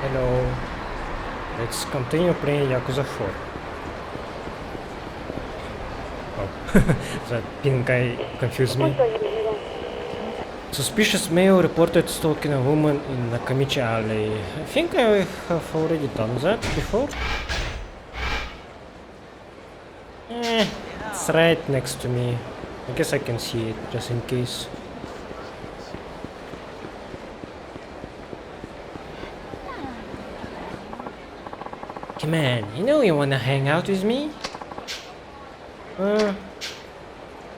Hello. Let's continue playing Yakuza 4. Oh, that pink guy confused me. Suspicious male reported stalking a woman in Nakamichi Alley. I think I have already done that before. It's right next to me. I guess I can see it, just in case. Come on, you know you wanna hang out with me?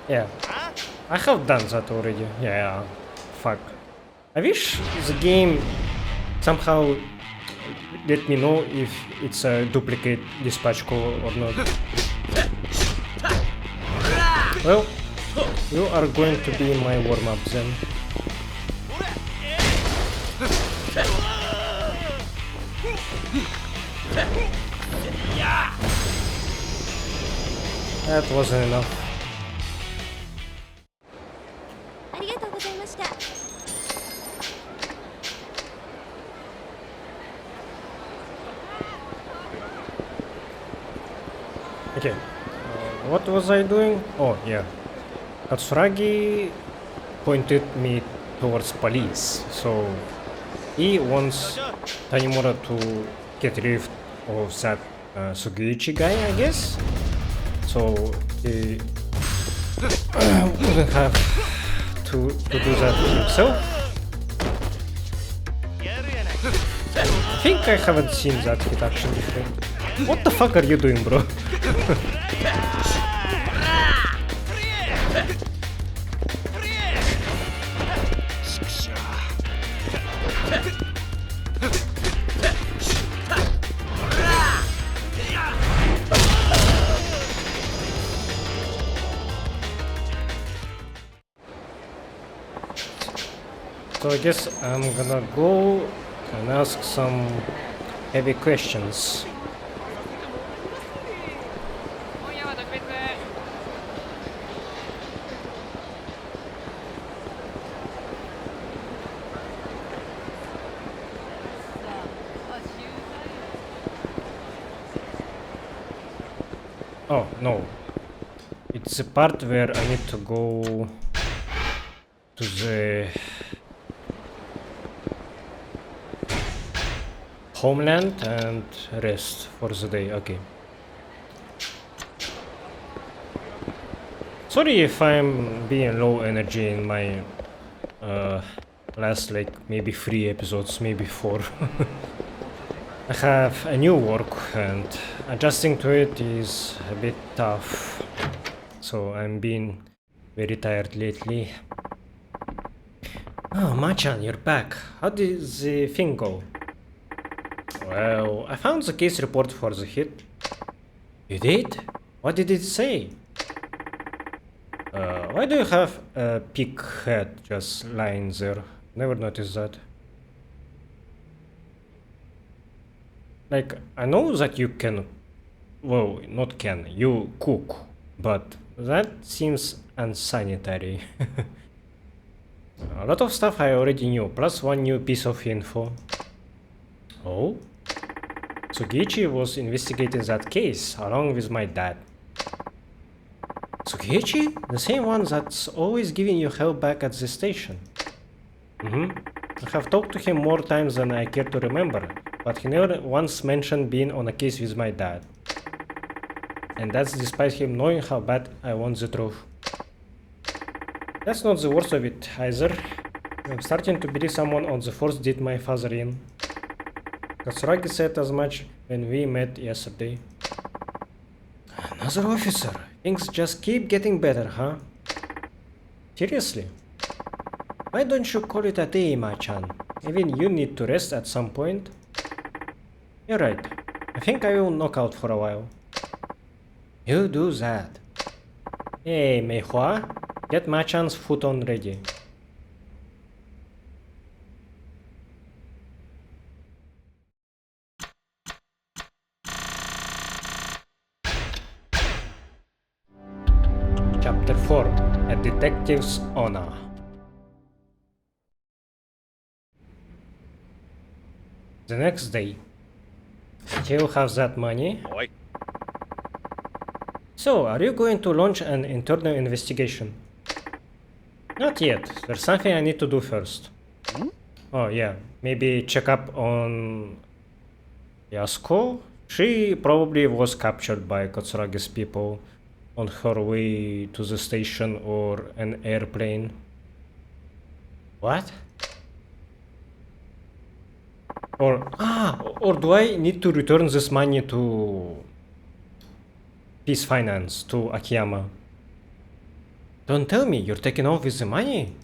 Yeah. I have done that already. Yeah, fuck. I wish the game somehow let me know if it's a duplicate dispatch call or not. Well, you are going to be my warm-up then. That wasn't enough. Okay, what was I doing? Oh, yeah. Katsuragi pointed me towards police, so he wants Tanimura to get rid of that Sugiichi guy, I guess? So he wouldn't have to do that himself. I think I haven't seen that hit action before. What the fuck are you doing, bro? So I guess I'm gonna go and ask some heavy questions. Oh, no. It's a part where I need to go to the homeland and rest for the day. Okay. Sorry if I'm being low energy in my last like maybe 3 episodes, maybe 4. I have a new work and adjusting to it is a bit tough. So I'm being very tired lately. Oh, Machan, you're back. How did the thing go? Well, I found the case report for the hit. You did? What did it say? Why do you have a pig head just lying there? Never noticed that. Like, I know that you can... Well, not can, you cook. But that seems unsanitary. A lot of stuff I already knew, plus one new piece of info. Oh? Sugiichi was investigating that case, along with my dad. Sugiichi? The same one that's always giving you hell back at the station. I have talked to him more times than I care to remember, but he never once mentioned being on a case with my dad. And that's despite him knowing how bad I want the truth. That's not the worst of it, either. I'm starting to believe someone on the force did my father in. Katsuragi said as much when we met yesterday. Another officer. Things just keep getting better, huh? Seriously? Why don't you call it a day, Machan? Even you need to rest at some point. You're right. I think I will knock out for a while. You do that. Hey, Meihua, get Machan's futon ready. Chapter 4. A Detective's Honor. The next day. Still have that money. Oi. So, are you going to launch an internal investigation? Not yet. There's something I need to do first. Oh yeah, maybe check up on Yasuko. She probably was captured by Kotsuragi's people on her way to the station or an airplane. What? Or do I need to return this money to Peace Finance, to Akiyama? Don't tell me you're taking off with the money.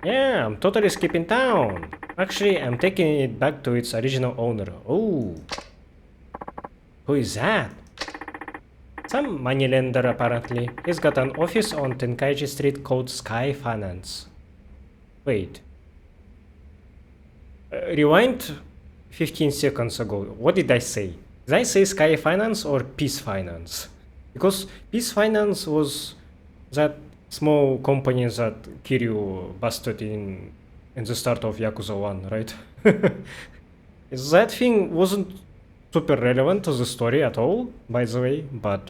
Yeah, I'm totally skipping town. Actually, I'm taking it back to its original owner. Oh. Who is that? Some moneylender apparently. He's got an office on Tenkaichi Street called Sky Finance. Wait. Rewind 15 seconds ago. What did I say? Did I say Sky Finance or Peace Finance? Because Peace Finance was that small company that Kiryu busted in the start of Yakuza 1, right? That thing wasn't super relevant to the story at all, by the way, but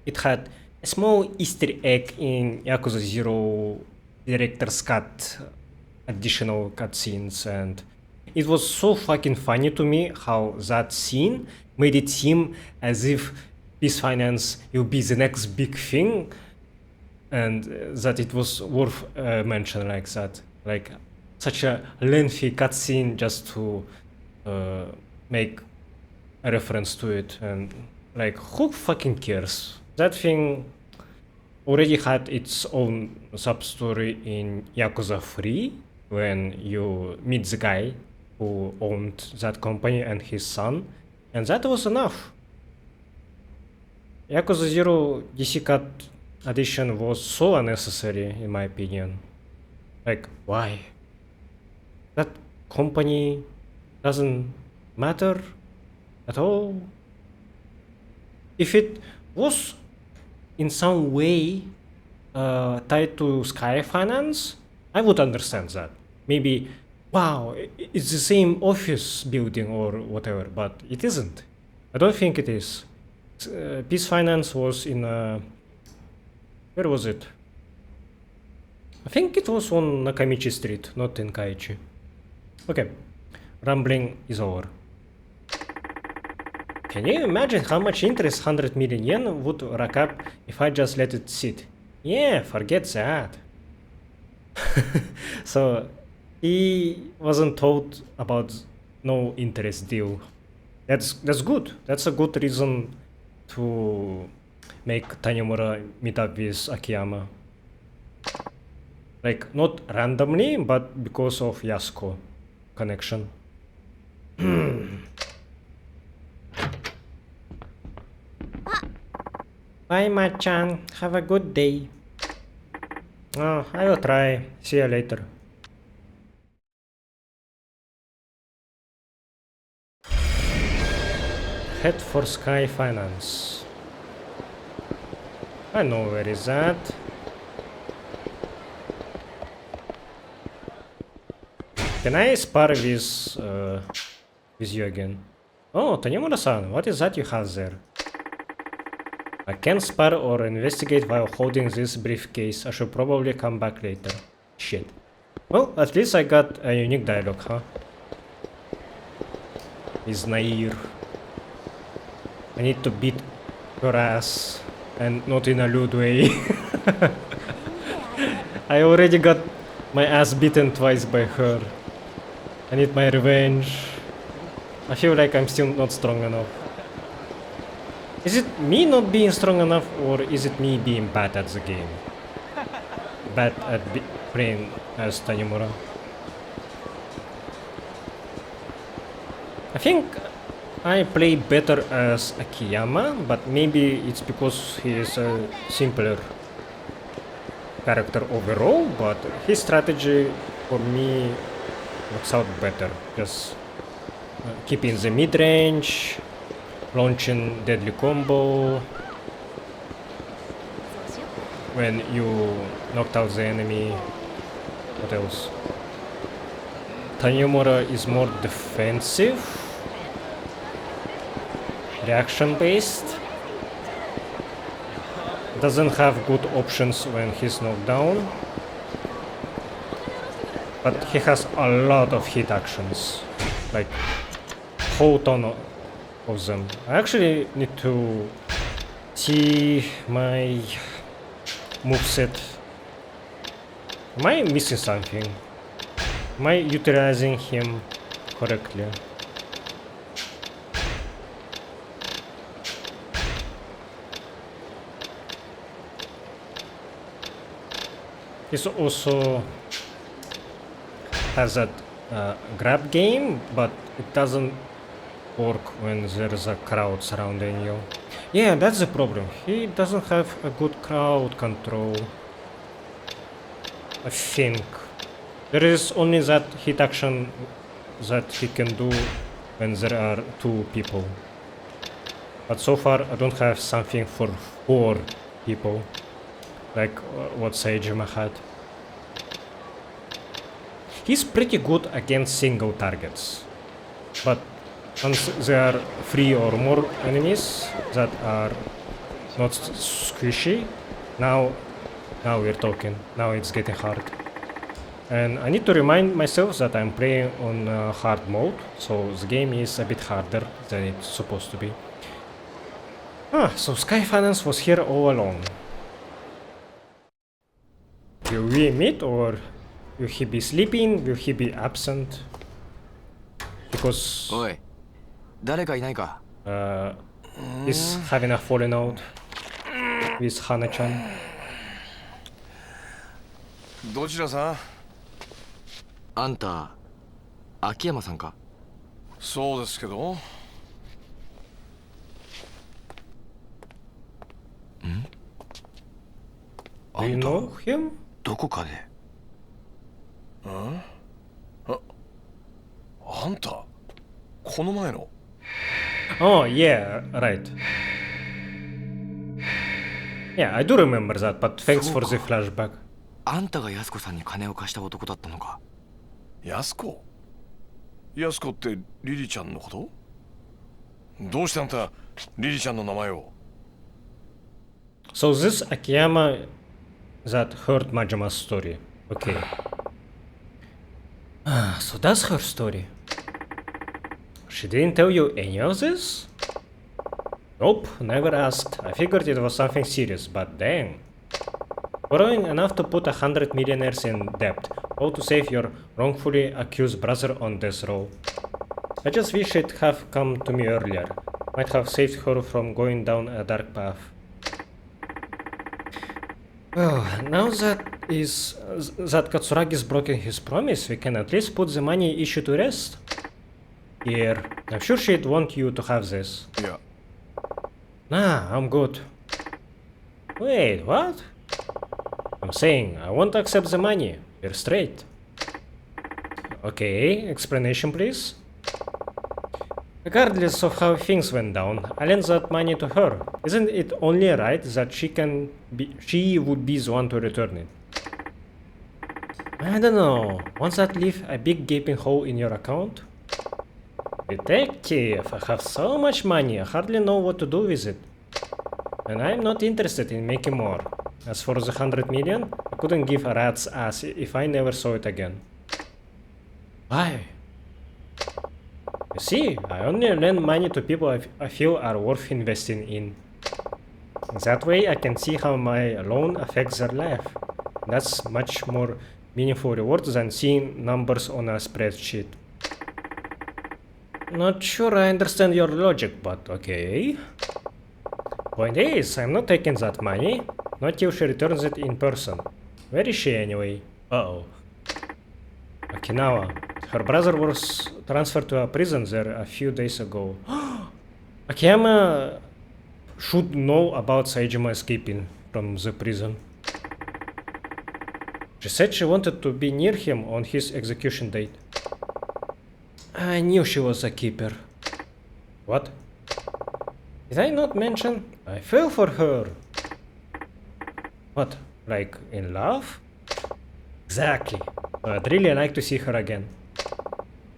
it had a small Easter egg in Yakuza 0 Director's Cut additional cutscenes, and it was so fucking funny to me how that scene made it seem as if Peace Finance will be the next big thing, and that it was worth a mention like that. Like, such a lengthy cutscene just to make a reference to it, and like, who fucking cares? That thing already had its own sub-story in Yakuza 3, when you meet the guy who owned that company and his son, and that was enough. Yakuza 0 DC Cut Edition was so unnecessary, in my opinion. Like, why? That company doesn't matter at all. If it was in some way tied to Sky Finance, I would understand that. Maybe, wow, it's the same office building or whatever, but it isn't. I don't think it is. Peace Finance was in where was it? I think it was on Nakamichi Street, not in Kaichi. Okay, rambling is over. Can you imagine how much interest 100 million yen would rack up if I just let it sit? Yeah, forget that. So, he wasn't told about no interest deal. That's good. That's a good reason to make Tanimura meet up with Akiyama. Like, not randomly, but because of Yasuko connection. Bye, Machan. Have a good day. Oh, I will try. See you later. Head for Sky Finance. I know where is that. Can I spar with you again? Oh, Tanimura-san, what is that you have there? I can't spar or investigate while holding this briefcase. I should probably come back later. Shit. Well, at least I got a unique dialogue, huh? Is Nair. I need to beat her ass, and not in a lewd way. I already got my ass beaten twice by her. I need my revenge. I feel like I'm still not strong enough. Is it me not being strong enough, or is it me being bad at the game? Bad at playing as Tanimura? I think I play better as Akiyama, but maybe it's because he is a simpler character overall, but his strategy for me works out better. Just keeping the mid-range, launching deadly combo when you knocked out the enemy. What else? Tanimura is more defensive, reaction-based, doesn't have good options when he's knocked down, but he has a lot of hit actions, like whole ton of them. I actually need to see my moveset. Am I missing something? Am I utilizing him correctly? This also has that grab game, but it doesn't work when there's a crowd surrounding you. Yeah, that's the problem. He doesn't have a good crowd control, I think. There is only that hit action that he can do when there are 2 people. But so far I don't have something for 4 people, like what Saejima had. He's pretty good against single targets, but once there are 3 or more enemies that are not squishy, now we're talking. Now it's getting hard. And I need to remind myself that I'm playing on hard mode, so the game is a bit harder than it's supposed to be. So Sky Finance was here all along. Will we meet, or will he be sleeping? Will he be absent? Because he's having a falling out with Hana-chan. どちらさん？あんた、秋山さんか？そうですけど。あ You んた、 know him? どこかで。あんた、この前の。Oh, yeah, right. Yeah, I do remember that, but thanks for the flashback. あんたが安子さんに金を貸した男だったのか？安子？安子ってリリちゃんのこと？どうしてあんたリリちゃんの名前を？ So this Akiyama that heard Majima's story. Okay. So that's her story. She didn't tell you any of this? Nope, never asked. I figured it was something serious, but dang. Borrowing enough to put 100 millionaires in debt, all to save your wrongfully accused brother on death row. I just wish it have come to me earlier. Might have saved her from going down a dark path. Oh, now that Katsuragi's broken his promise, we can at least put the money issue to rest. Here, I'm sure she'd want you to have this. Yeah. Nah, I'm good. Wait, what? I'm saying, I won't accept the money. We're straight. Okay, explanation please. Regardless of how things went down, I lent that money to her. Isn't it only right that she would be the one to return it? I don't know. Won't that leave a big gaping hole in your account? Detective, I have so much money, I hardly know what to do with it. And I'm not interested in making more. As for the 100 million, I couldn't give a rat's ass if I never saw it again. Why? You see, I only lend money to people I feel are worth investing in. That way I can see how my loan affects their life. That's much more meaningful reward than seeing numbers on a spreadsheet. Not sure I understand your logic, but okay. Point is, I'm not taking that money, not till she returns it in person. Where is she anyway? Uh-oh. Okinawa. Her brother was transferred to a prison there a few days ago. Akiyama should know about Saejima escaping from the prison. She said she wanted to be near him on his execution date. I knew she was a keeper. What? Did I not mention? I fell for her. What? Like in love? Exactly. I'd really like to see her again.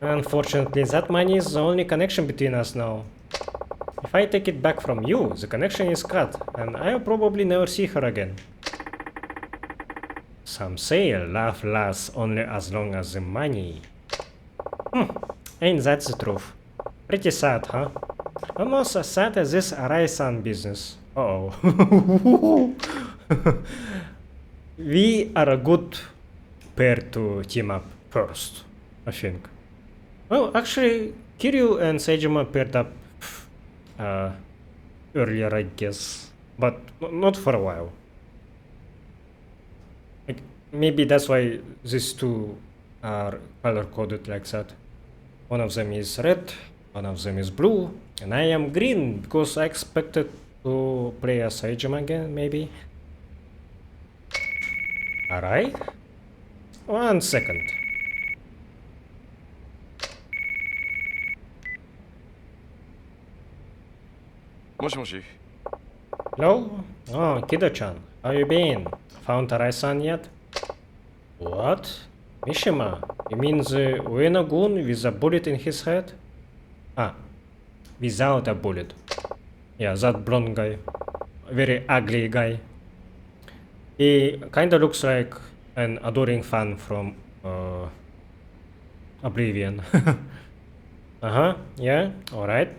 Unfortunately, that money is the only connection between us now. If I take it back from you, the connection is cut, and I'll probably never see her again. Some say love lasts only as long as the money. Ain't that the truth? Pretty sad, huh? Almost as sad as this Arai-san business. Uh-oh. We are a good pair to team up first, I think. Well, actually, Kiryu and Seijima paired up earlier, I guess, but not for a while. Like, maybe that's why these two are color-coded like that. One of them is red, one of them is blue, and I am green because I expected to play as Seijima again, maybe. Alright. 1 second. Moshi. Hello? Oh, Kido-chan. How you been? Found Arai-san yet? What? Mishima? You mean the Ueno-gun with a bullet in his head? Ah, without a bullet. Yeah, that blonde guy. Very ugly guy. He kinda looks like an adoring fan from Oblivion. Uh-huh, yeah, alright.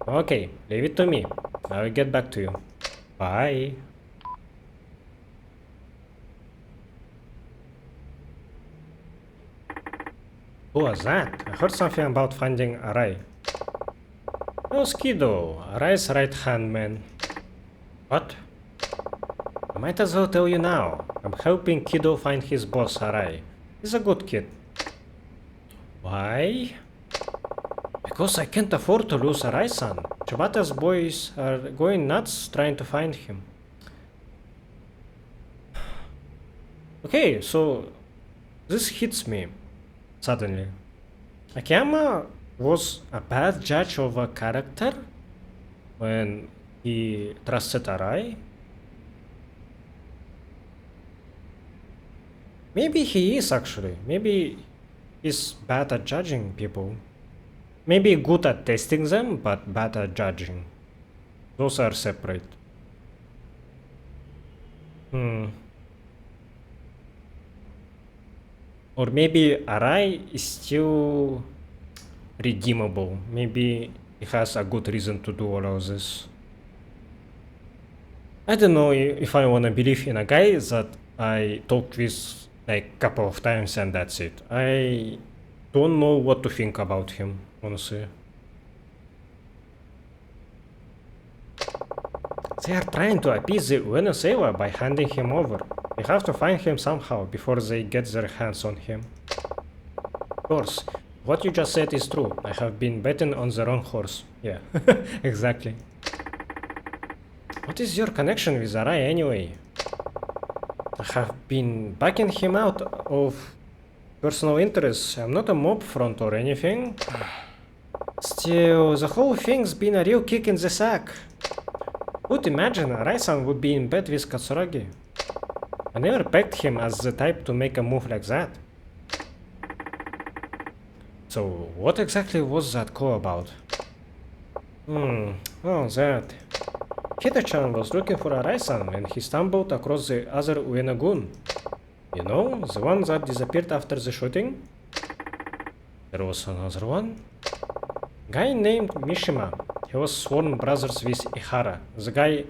Okay, leave it to me. I will get back to you. Bye. Who was that? I heard something about finding Arai. Oh, Skido, Arai's right-hand man. What? I might as well tell you now. I'm helping Kido find his boss, Arai. He's a good kid. Why? Because I can't afford to lose Arai-san. Chibata's boys are going nuts trying to find him. Okay, so this hits me suddenly. Akiyama was a bad judge of a character when he trusted Arai. Maybe he is actually. Maybe he's bad at judging people. Maybe good at testing them, but bad at judging. Those are separate. Or maybe Arai is still redeemable. Maybe he has a good reason to do all of this. I don't know if I wanna believe in a guy that I talked with like a couple of times and that's it. I don't know what to think about him, honestly. They are trying to appease the Venezuela by handing him over. They have to find him somehow before they get their hands on him. Of course, what you just said is true. I have been betting on the wrong horse. Yeah, exactly. What is your connection with Arai anyway? I have been backing him out of personal interests. I'm not a mob front or anything. Still, the whole thing's been a real kick in the sack. Who'd imagine Arai-san would be in bed with Katsuragi? I never pegged him as the type to make a move like that. So, what exactly was that call about? Oh, that. Kido-chan was looking for Arai-san when he stumbled across the other Ueno-gun. You know, the one that disappeared after the shooting? There was another one? Guy named Mishima. He was sworn brothers with Ihara, the guy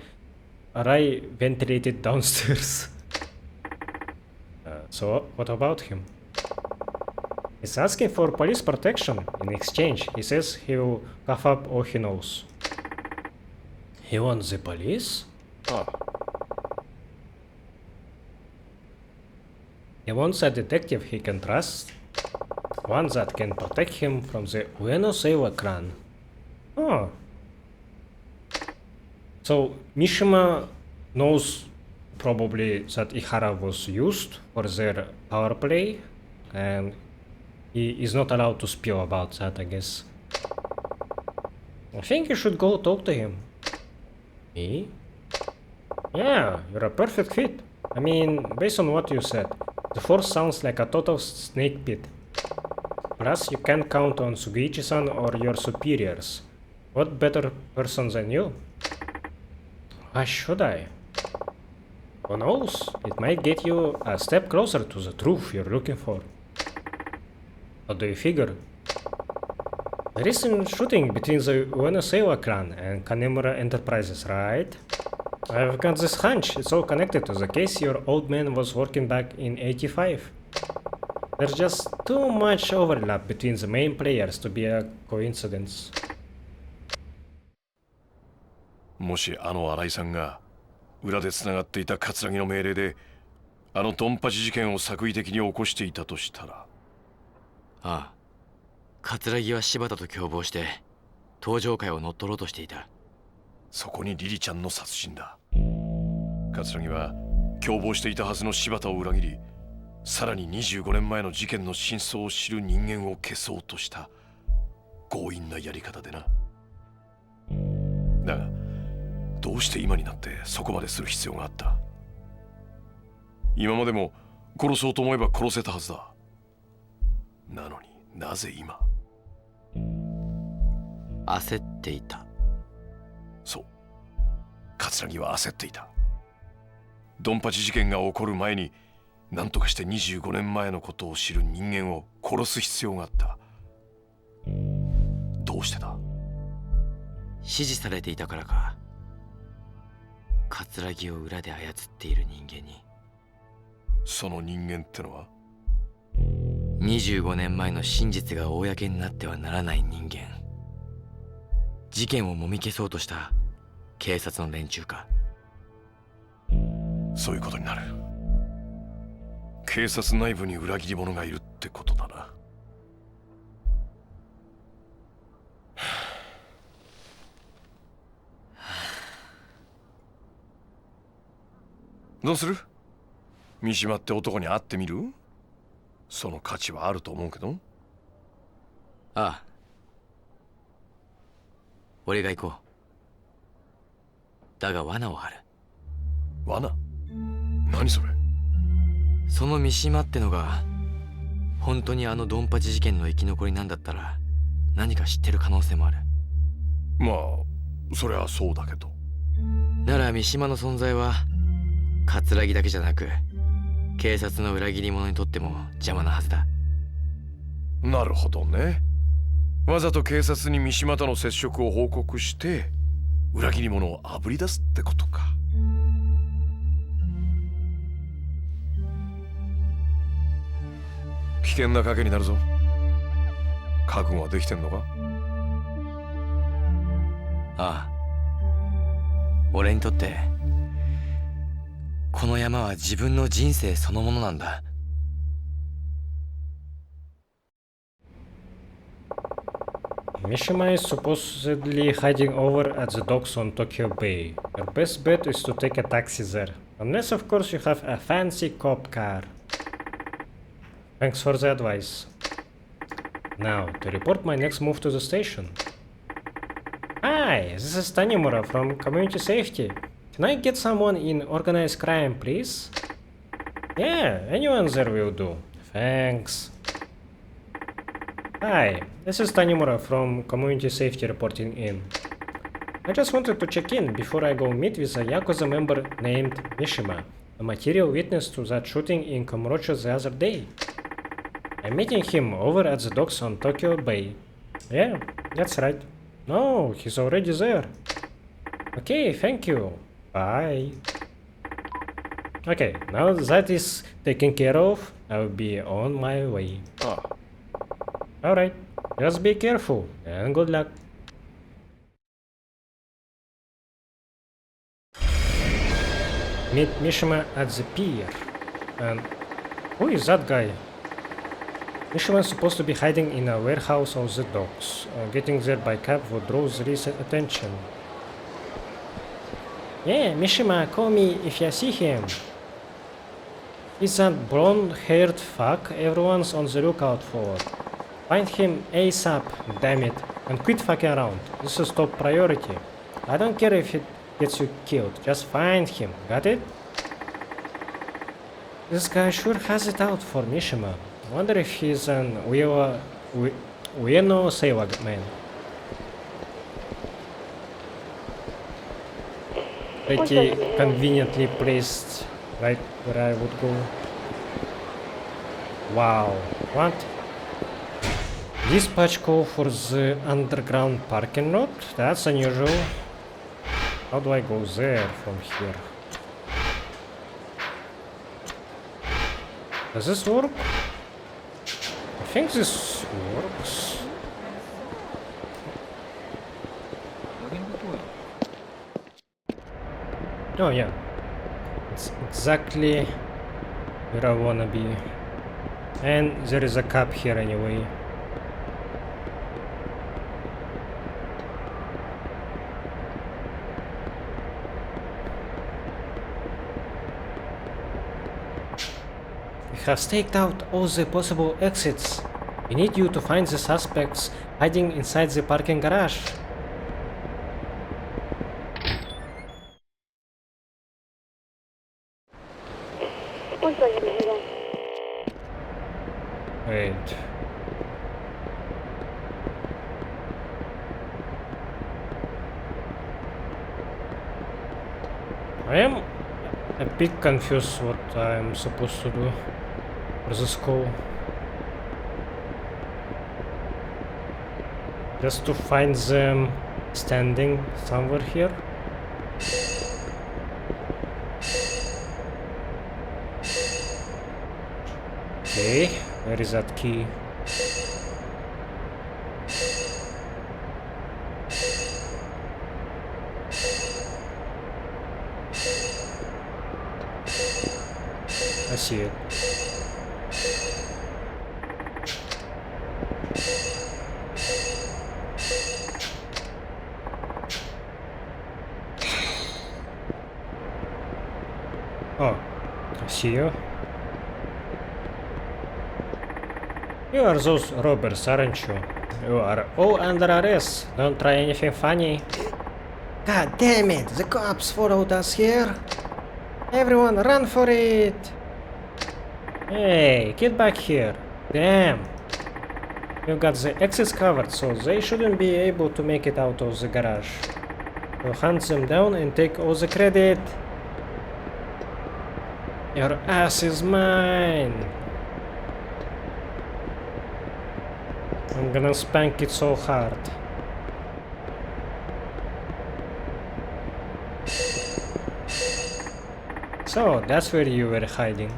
Arai ventilated downstairs. So, what about him? He's asking for police protection. In exchange, he says he'll cough up all he knows. He wants the police? He wants a detective he can trust. One that can protect him from the Ueno-Seiwa clan. Oh. So, Mishima knows probably that Ihara was used for their power play, and he is not allowed to spill about that, I guess. I think you should go talk to him. Me? Yeah, you're a perfect fit. I mean, based on what you said, the force sounds like a total snake pit. Plus, you can count on Sugiichi-san or your superiors. What better person than you? Why should I? Who knows? It might get you a step closer to the truth you're looking for. What do you figure? The recent shooting between the Uenosewa clan and Kanemura Enterprises, right? I've got this hunch it's all connected to the case your old man was working back in 85. There's just too much overlap between the main players to be a coincidence. もしあの新井さんが裏でつながっていた桂木の命令であのドンパチ事件を作為的に起こしていたとしたら。ああ、桂木は柴田と共謀して登場会を乗っ取ろうとしていた。そこにリリちゃんの殺人だ。桂木は共謀していたはずの柴田を裏切り、さらに25年前の事件の真相を知る人間を消そうとした強引なやり方でな。だがどうして今になってそこまでする必要があった？今までも殺そうと思えば殺せたはずだ。なのになぜ今？焦っていた。そう、桂木は焦っていた。ドンパチ事件が起こる前に何とかして25年前のことを知る人間を殺す必要があった。どうしてだ？指示されていたからか。桂木を裏で操っている人間に。その人間ってのは25年前の真実が公になってはならない人間。事件をもみ消そうとした警察の連中か。そういうことになる。警察内部に裏切り者がいるってことだな。どうする？三島って男に会ってみる？その価値はあると思うけど。ああ、俺が行こう。だが罠を張る。罠？何それ？その三島ってのが本当にあのドンパチ事件の生き残りなんだったら何か知ってる可能性もある。まあそりゃそうだけど。なら三島の存在は桂木だけじゃなく警察の裏切り者にとっても邪魔なはずだ。なるほどね。わざと警察に三島との接触を報告して裏切り者をあぶり出すってことか。危険な賭けになるぞ。覚悟はできてんのか？ああ、俺にとってこの山は自分の人生そのものなんだ。Mishima is supposedly hiding over at the docks on Tokyo Bay. Your best bet is to take a taxi there. Unless of course you have a fancy cop car. Thanks for the advice. Now, to report my next move to the station. Hi, this is Tanimura from Community Safety. Can I get someone in organized crime, please? Yeah, anyone there will do. Thanks. Hi, this is Tanimura from Community Safety reporting in. I just wanted to check in before I go meet with a Yakuza member named Mishima, a material witness to that shooting in Kamurocho the other day. I'm meeting him over at the docks on Tokyo Bay. Yeah, that's right. No, he's already there. Okay, thank you. Bye. Okay, now that is taken care of, I'll be on my way. Alright, just be careful and good luck. Meet Mishima at the pier. And who is that guy? Mishima is supposed to be hiding in a warehouse of the docks. Getting there by cab would draw recent attention. Yeah, Mishima, call me if you see him. He's that blonde-haired fuck everyone's on the lookout for. Find him ASAP, damn it, and quit fucking around. This is top priority. I don't care if it gets you killed, just find him, got it? This guy sure has it out for Mishima. Wonder if he's an we no save man. Pretty conveniently placed right where I would go. Wow, what? Dispatch call for the underground parking lot? That's unusual. How do I go there from here? Does this work? I think this works. Oh yeah. It's exactly where I wanna be. And there is a cab here anyway. We have staked out all the possible exits. We need you to find the suspects hiding inside the parking garage. Wait. I am a bit confused what I'm supposed to do for this call. Just to find them standing somewhere here. Okay, where is that key? I see it. Oh, I see you. You are those robbers, aren't you? You are all under arrest. Don't try anything funny. God damn it! The cops followed us here. Everyone run for it! Hey, get back here. Damn. You got the exits covered, so they shouldn't be able to make it out of the garage. So hunt them down and take all the credit. Your ass is mine. I'm gonna spank it so hard. So, that's where you were hiding.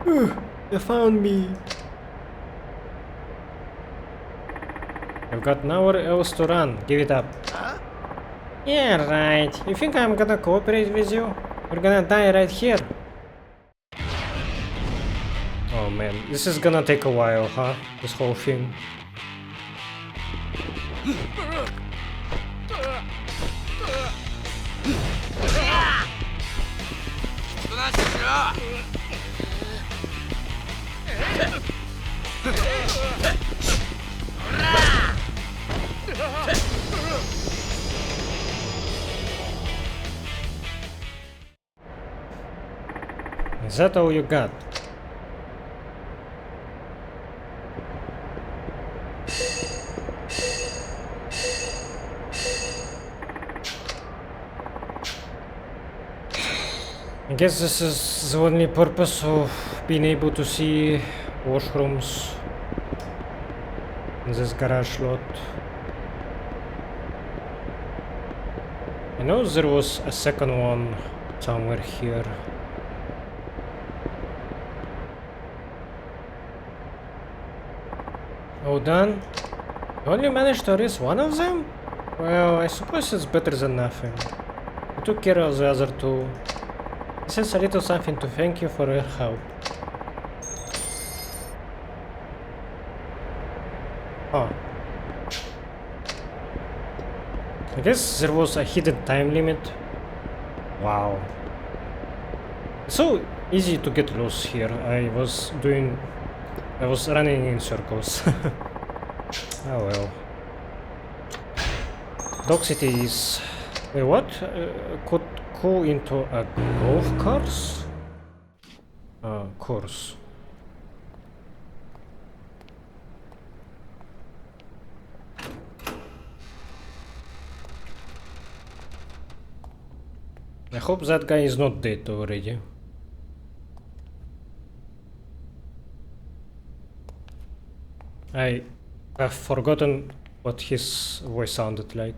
You found me. You've got nowhere else to run. Give it up. Yeah, right. You think I'm gonna cooperate with you? We're gonna die right here. Oh man, this is gonna take a while, huh? This whole thing. Is that all you got? I guess this is the only purpose of being able to see washrooms in this garage lot. I know there was a second one somewhere here. All done? You only managed to erase one of them? Well, I suppose it's better than nothing. You took care of the other two. This is a little something to thank you for your help. Oh. I guess there was a hidden time limit. Wow. It's so easy to get lost here. I was running in circles. Oh well. Dog City is... Wait, what? Could go into a golf course? Course. I hope that guy is not dead already. I have forgotten what his voice sounded like.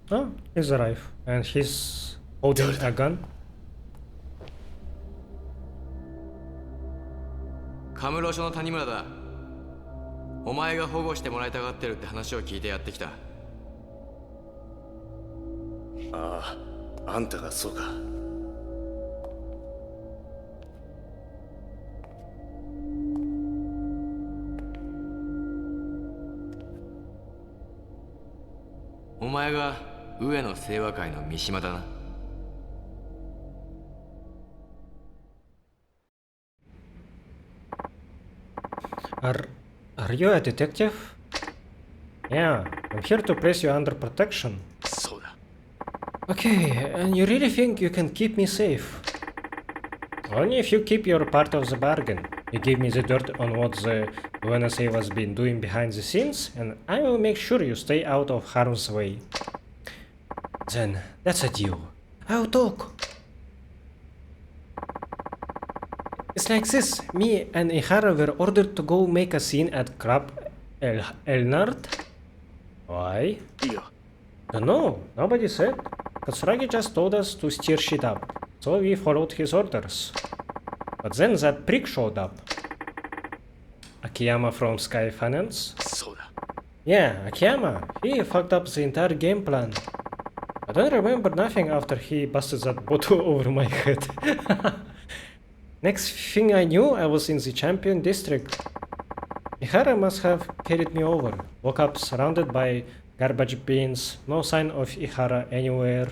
Oh, he's alive. And he's holding a gun. カムロ署の谷村だ。お前が保護してもらいたがってるって話を聞いてやってきた。ああ、あんたがそうか。お前が上野清和会の三島だな。Are you a detective? Yeah, I'm here to place you under protection. そうだ。 Okay, and you really think you can keep me safe? Only if you keep your part of the bargain. You give me the dirt on what the UNSA was been doing behind the scenes, and I will make sure you stay out of harm's way. Then, that's a deal. I'll talk. It's like this. Me and Ihara were ordered to go make a scene at Club Elnard. Why? いいよ。 No, nobody said. Katsuragi just told us to stir shit up, so we followed his orders. But then that prick showed up. Akiyama from Sky Finance? そうだ。 Yeah, Akiyama. He fucked up the entire game plan. I don't remember nothing after he busted that bottle over my head. Next thing I knew, I was in the champion district. Ihara must have carried me over. Woke up surrounded by garbage bins, no sign of Ihara anywhere.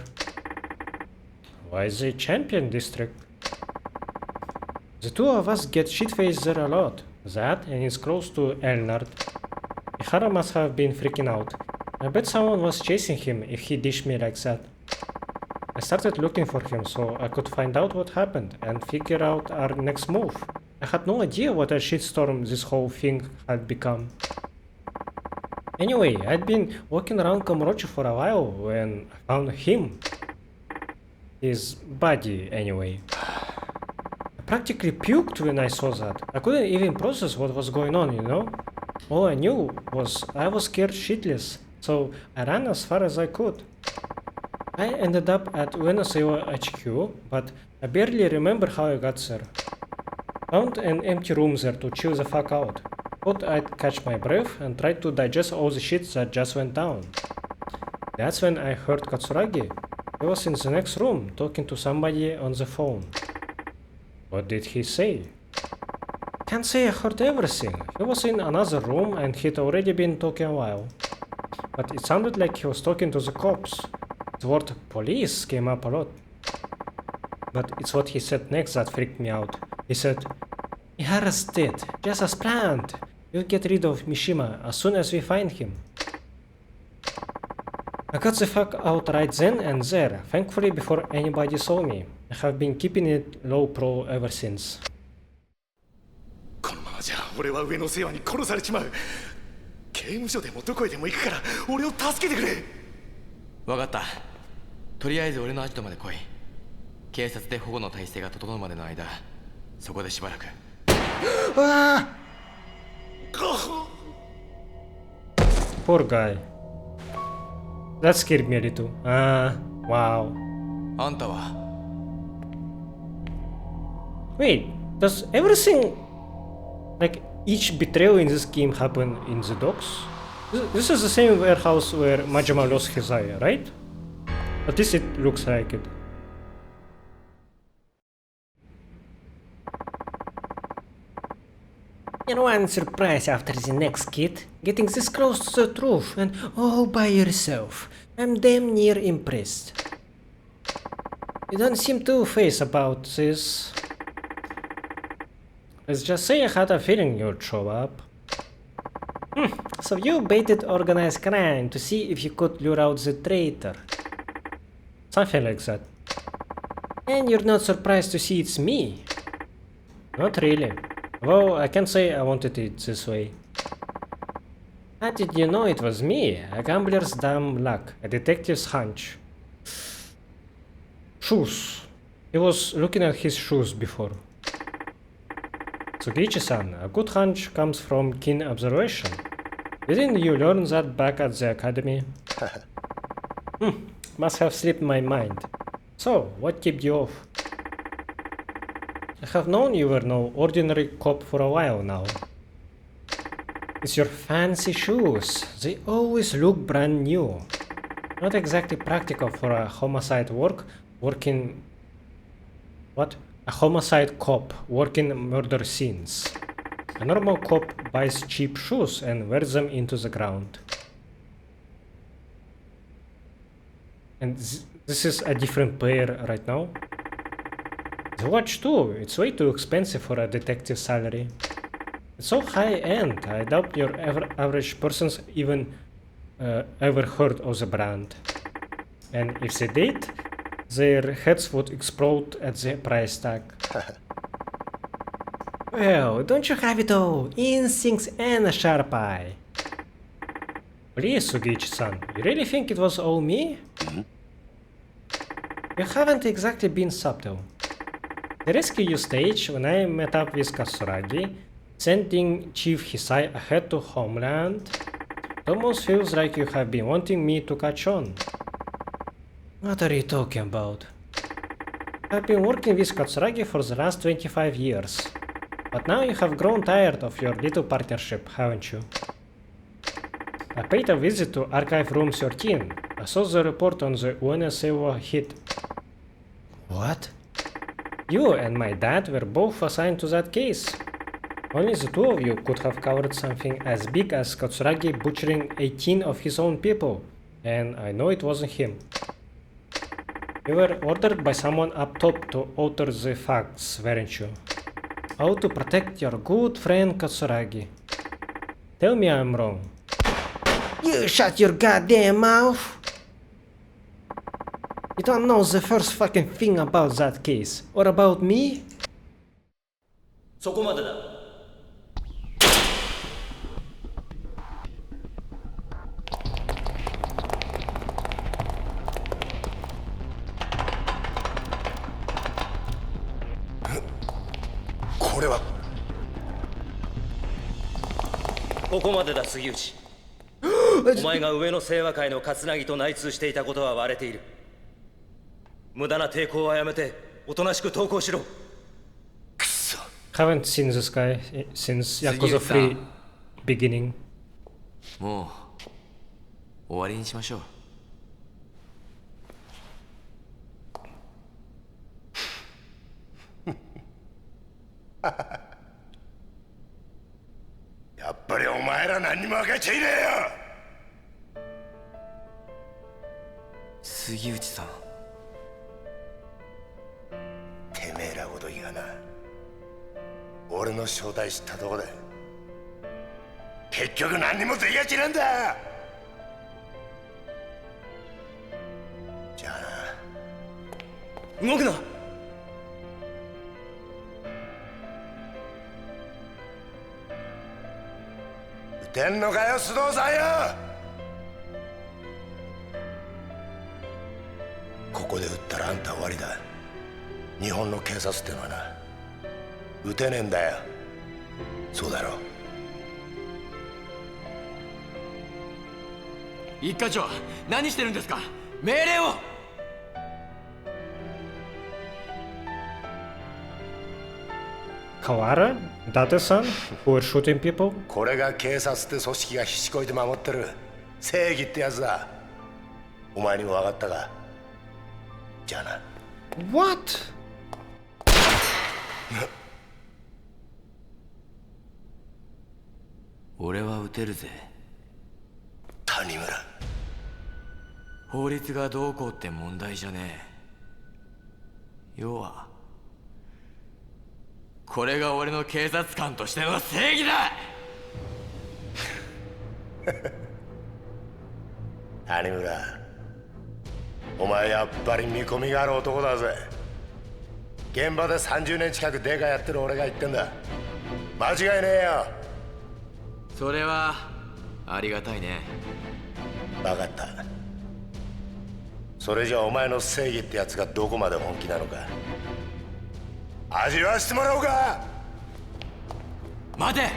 Why the champion district? The two of us get shit-faced there a lot. That, and it's close to Elnard. Ihara must have been freaking out. I bet someone was chasing him if he dished me like that. I started looking for him so I could find out what happened and figure out our next move. I had no idea what a shitstorm this whole thing had become. Anyway, I'd been walking around Kamurocho for a while when I found him. His body, anyway. I practically puked when I saw that. I couldn't even process what was going on, you know? All I knew was I was scared shitless, so I ran as far as I could. I ended up at Uenoseo HQ, but I barely remember how I got there. Found an empty room there to chill the fuck out. Thought I'd catch my breath and tried to digest all the shit that just went down. That's when I heard Katsuragi. He was in the next room talking to somebody on the phone. What did he say? Can't say I heard everything. He was in another room and he'd already been talking a while. But it sounded like he was talking to the cops. The word police came up a lot. But it's what he said next that freaked me out. He said, Ihara's dead, just as planned. We'll get rid of Mishima as soon as we find him. I got the fuck out right then and there, thankfully before anybody saw me. I have been keeping it low pro ever since. このままじゃ俺は上の世話に殺されちまう。刑務所でもどこへでも行くから俺を助けてくれ。わかった。とりあえず俺のアジトまで来い。警察で保護の体制が整うまでの間、そこでしばらく。Poor guy. That scared me a little. Wow. あんたは Wait, does everything, like each betrayal in this game happen in the docks? This is the same warehouse where Majima lost his eye, right? At least it looks like it. And one surprise after the next, kid. Getting this close to the truth and all by yourself. I'm damn near impressed. You don't seem too phased about this. Let's just say I had a feeling you'd show up. So you baited organized crime to see if you could lure out the traitor. Something like that. And you're not surprised to see it's me? Not really. Well, I can't say I wanted it this way. How did you know it was me? A gambler's damn luck, a detective's hunch. Shoes. He was looking at his shoes before. Tsugichi-san, a good hunch comes from keen observation. Didn't you learn that back at the academy? Must have slipped my mind. So, what kept you off? I have known you were no ordinary cop for a while now. It's your fancy shoes. They always look brand new. Not exactly practical for a homicide A homicide cop working murder scenes. A normal cop buys cheap shoes and wears them into the ground. And this is a different player right now. The watch too, it's way too expensive for a detective salary. It's so high-end, I doubt your average person's even ever heard of the brand. And if they did, their heads would explode at the price tag. Well, don't you have it all? Instincts and a sharp eye. Please, Sugichi-san, you really think it was all me? You haven't exactly been subtle. The rescue you staged when I met up with Katsuragi, sending Chief Hisai ahead to Homeland, it almost feels like you have been wanting me to catch on. What are you talking about? I've been working with Katsuragi for the last 25 years. But now you have grown tired of your little partnership, haven't you? I paid a visit to Archive Room 13. I saw the report on the Uenesewa hit. What? You and my dad were both assigned to that case. Only the two of you could have covered something as big as Katsuragi butchering 18 of his own people. And I know it wasn't him. You were ordered by someone up top to alter the facts, weren't you? How to protect your good friend Katsuragi. Tell me I'm wrong. You shut your goddamn mouth! You don't know the first fucking thing about that case. Or about me? そこまでだ。これはここまでだ、杉内。お前が上の清和会の桂木と内通していたことは割れている。無駄な抵抗はやめて、おとなしく投降しろ。くそ。 Haven't seen this guy since Yakuza 3 beginning. もう終わりにしましょう。やっぱりお前ら何にも分かっちゃいねえよ。杉内さん。てめえらごときがな、俺の正体知ったとこで結局何にもできやちなんだ。じゃあな。動くな。撃てんのかよ、須藤さんよ。ここで撃ったらあんた終わりだ。日本の警察ってのはな、撃てねえんだよ。そうだろ。一課長、何してるんですか。命令を。Kawara? Date-san? Who were shooting people? これが警察って組織がひしこいて守ってる正義ってやつだ。お前にも分かったか。じゃあな。 What? 俺は撃てるぜ。谷村。法律がどうこうって問題じゃねえ。要はこれが俺の警察官としての正義だ。谷村、お前やっぱり見込みがある男だぜ。現場で30年近くデカやってる俺が言ってんだ。間違いねえよ。それはありがたいね。分かった。それじゃお前の正義ってやつがどこまで本気なのか味わわしてもらおうか。待て。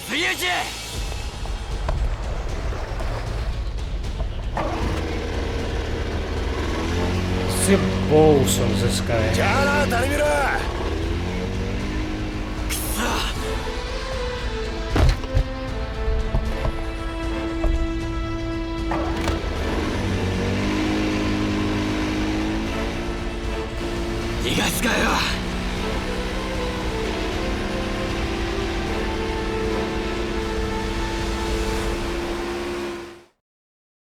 杉内。See balls on this guy. じゃあな、谷村。逃がすかよ。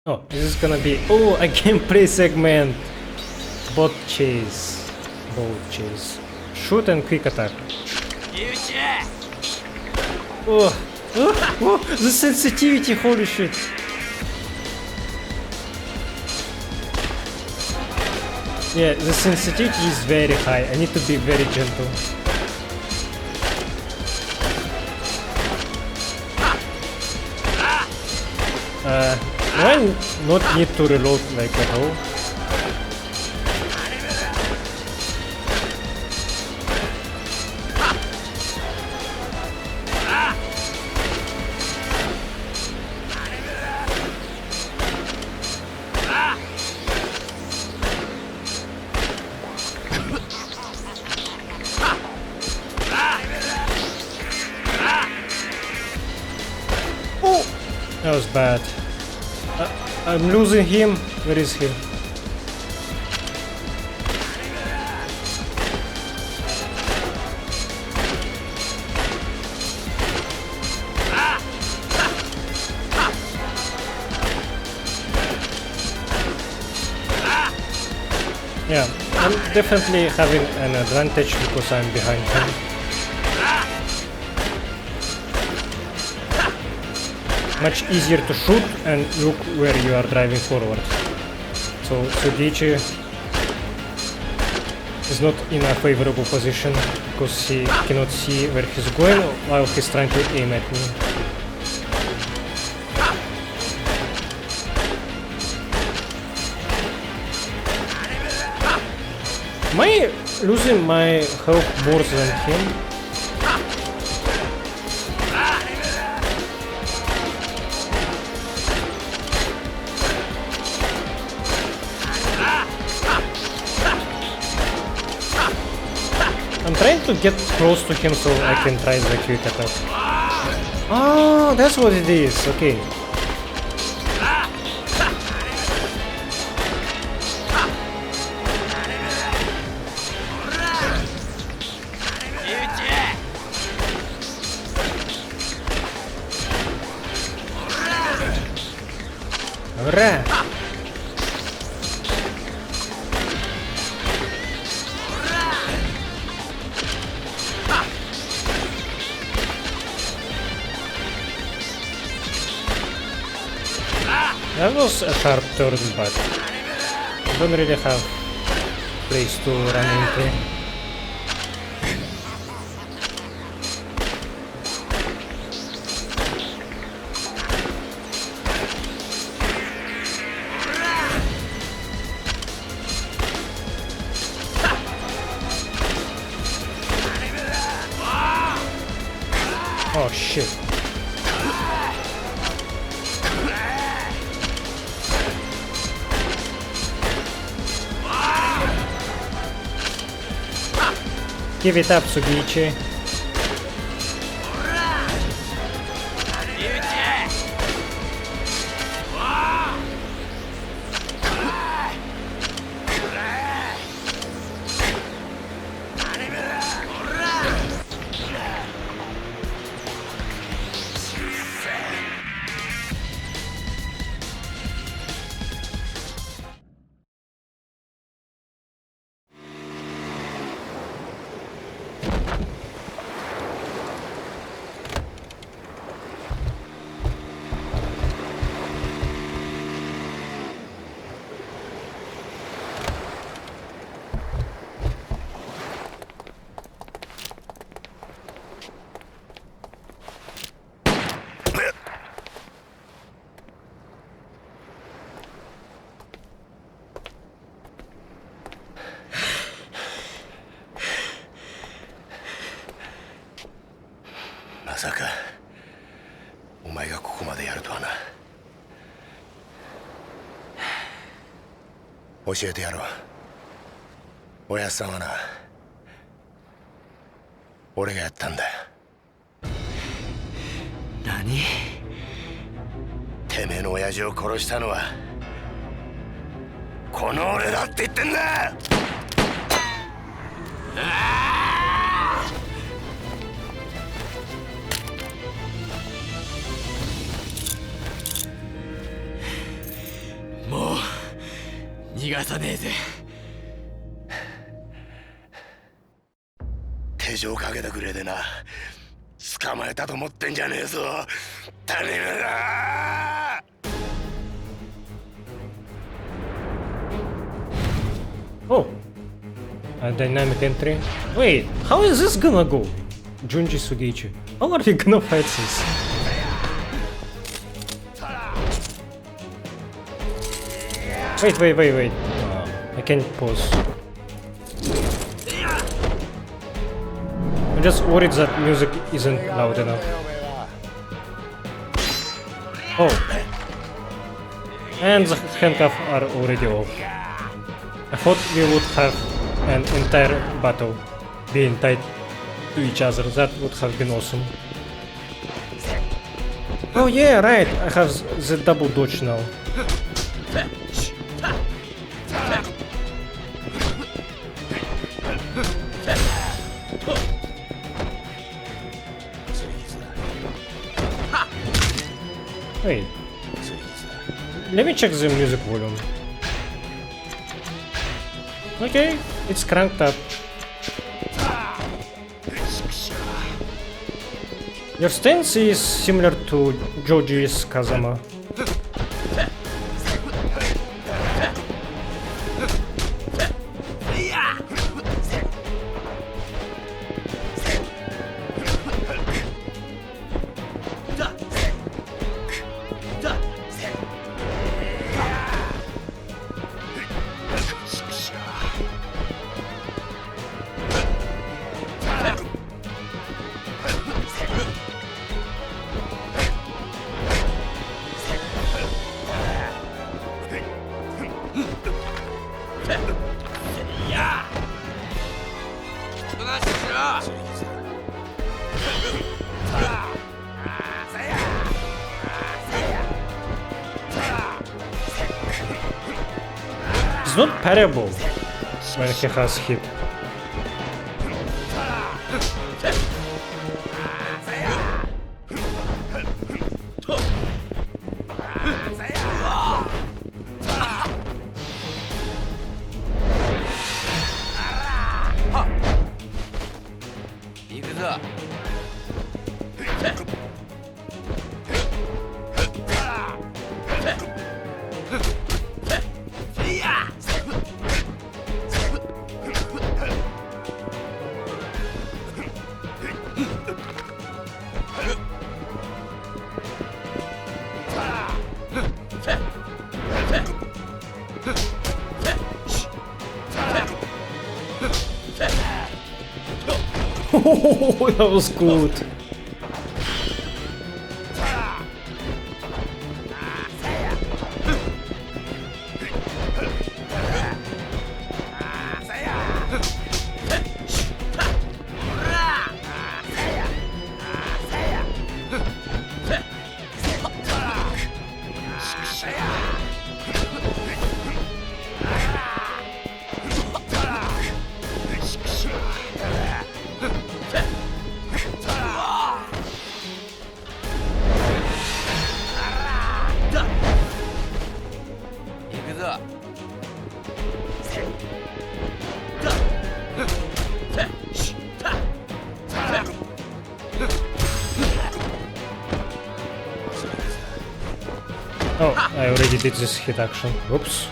Oh, this is gonna be a gameplay segment. Bot chase, boat chase, shoot and quick attack. The sensitivity, holy shit. Yeah, the sensitivity is very high. I need to be very gentle. Do I not need to reload like at all? That was bad. I'm losing him. Where is he? Yeah, I'm definitely having an advantage because I'm behind him. Much easier to shoot and look where you are driving forward. So Sugichi is not in a favorable position because he cannot see where he's going while he's trying to aim at me. Am I losing my health more than him? I'm trying to get close to him so I can try the quick attack. Oh, that's what it is. Okay. Alright. That was a sharp turn, but I don't really have place to run into. Oh shit. Give it up, Sugichi. さかお前がここまでやるとはな。教えてやろう。おやっさんはな、俺がやったんだよ。何？てめえの親父を殺したのはこの俺だって言ってんだ。もう逃がさねえぜ。手錠かけたくれでな、捕まえたと思ってんじゃねえぞ種目だ。Oh, a dynamic entry. Wait, how is this gonna go? Junji Sugiichi, how are you gonna fight this? Wait. I can't pause. I'm just worried that music isn't loud enough. Oh. And the handcuffs are already off. I thought we would have an entire battle being tied to each other. That would have been awesome. Oh yeah, right. I have the double dodge now. Wait. Let me check the music volume. Okay, it's cranked up. Your stance is similar to Joji's Kazama. It's not parable when he has hit. Yakuza. Oh, that was good. Yakuza. Oh, I already did this hit action. Oops.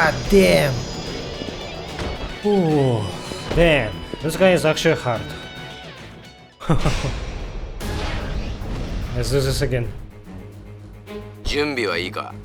God damn. Ooh, damn. This guy is actually hard. Let's do this again. 準備はいいか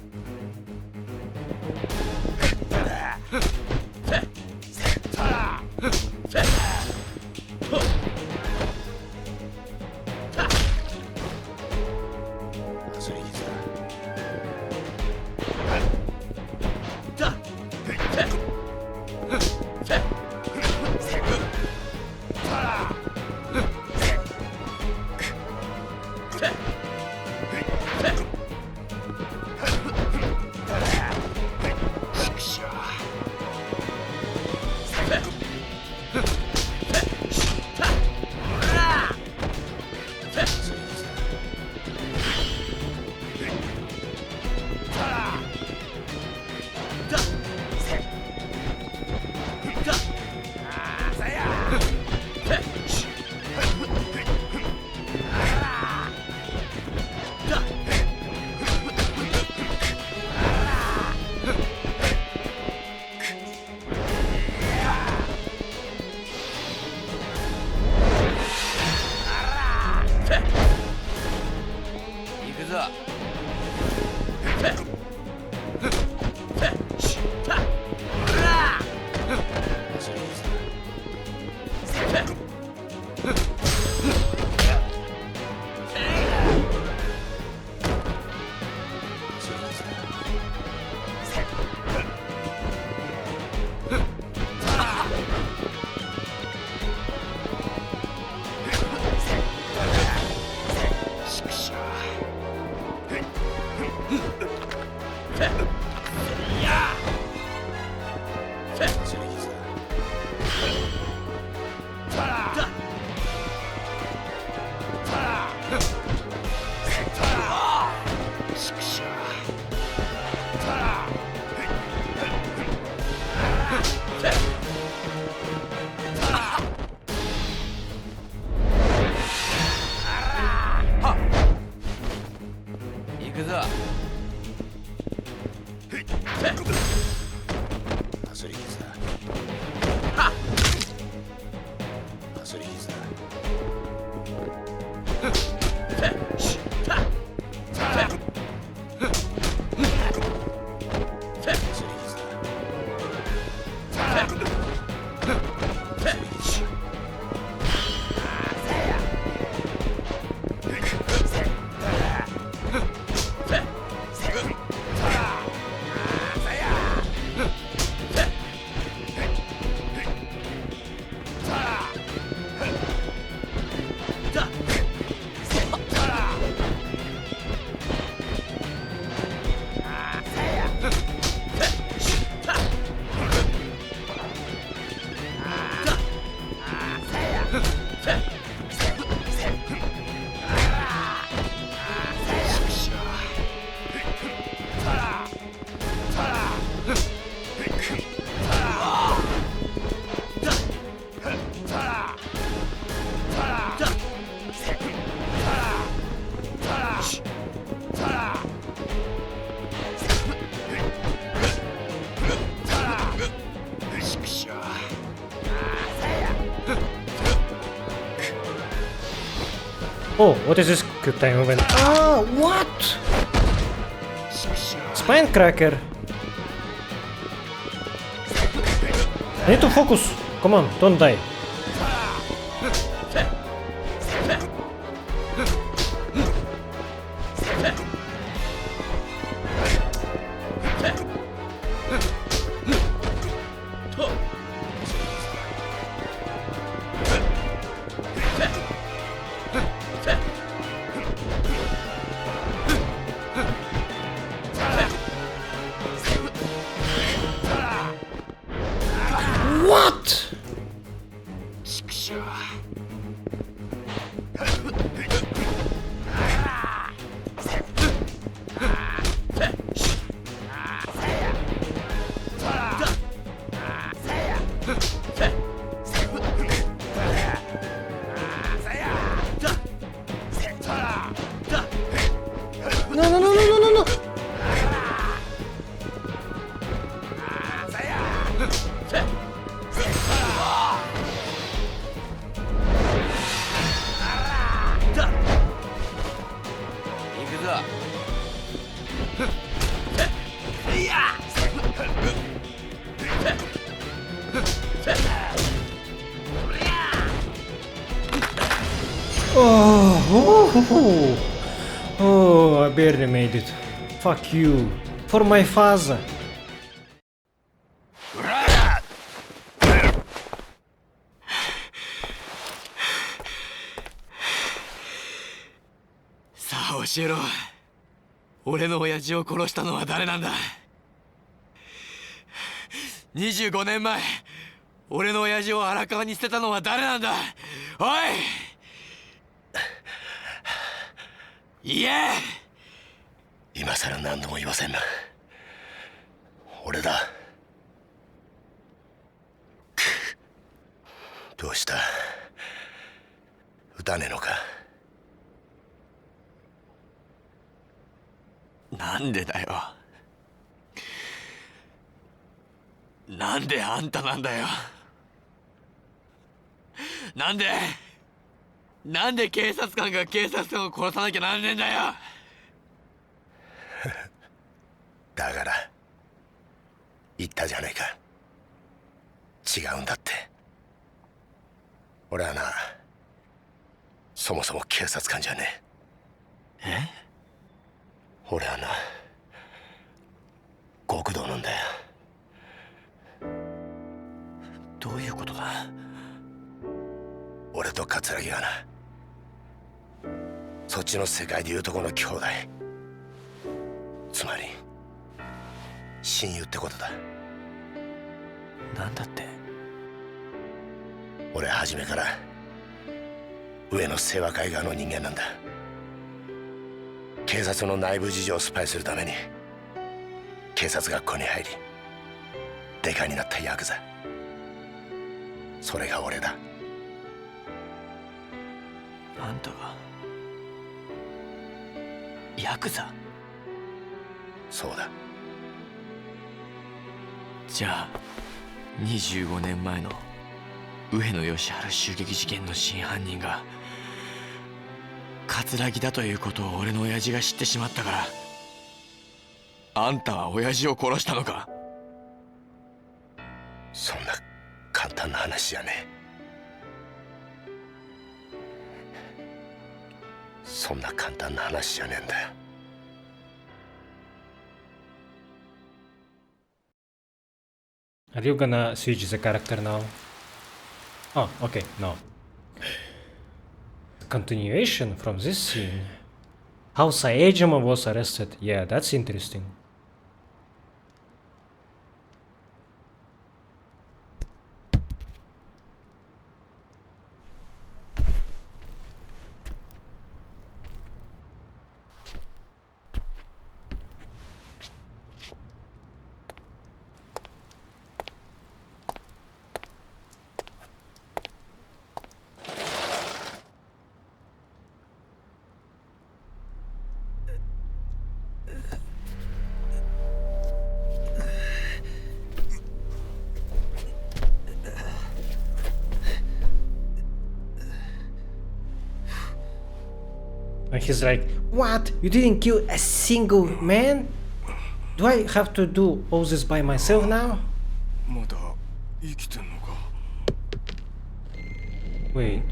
？Oh, what is this good time movement? Ah, what? Spine cracker. I need to focus. Come on, don't die. What? No, no, no, no, no, no, no. Oh, I barely made it. Fuck you. For my father. さあ教えろ。俺の親父を殺したのは誰なんだ。25年前俺の親父を荒川に捨てたのは誰なんだ。おい言え。今さら何度も言わせんな。俺だ。どうした？撃たねえのか？なんでだよ。なんであんたなんだよ。なんで警察官が警察官を殺さなきゃなんねえんだよ。だから言ったじゃねえか。違うんだって。俺はな、そもそも警察官じゃねえ。俺はな、極道なんだよ。どういうことだ。俺と桂木はな、そっちの世界でいうとこの兄弟、つまり親友ってことだ。なんだって。俺は初めから上の清和会側の人間なんだ。警察の内部事情をスパイするために警察学校に入りデカになったヤクザ、それが俺だ。あんたがヤクザ？そうだ。じゃあ25年前の上野義治襲撃事件の真犯人が桂木だということを俺の親父が知ってしまったから、あんたは親父を殺したのか？そんな簡単な話じゃねえ。そんな簡単な話じゃねえんだよ。Are you gonna switch the character now? Oh, okay, no. Continuation from this scene. How Saejima was arrested. Yeah, that's interesting. And he's like, what? You didn't kill a single man? Do I have to do all this by myself now? まだ生きてんのか。 Wait.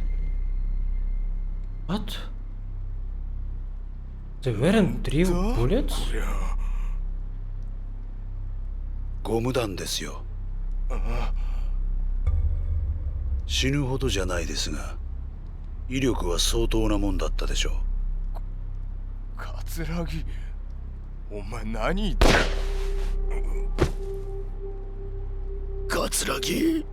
What? They weren't real bullets? ゴム弾ですよ。死ぬほどじゃないですが、威力は相当なもんだったでしょう。桂木、お前何言って。桂木、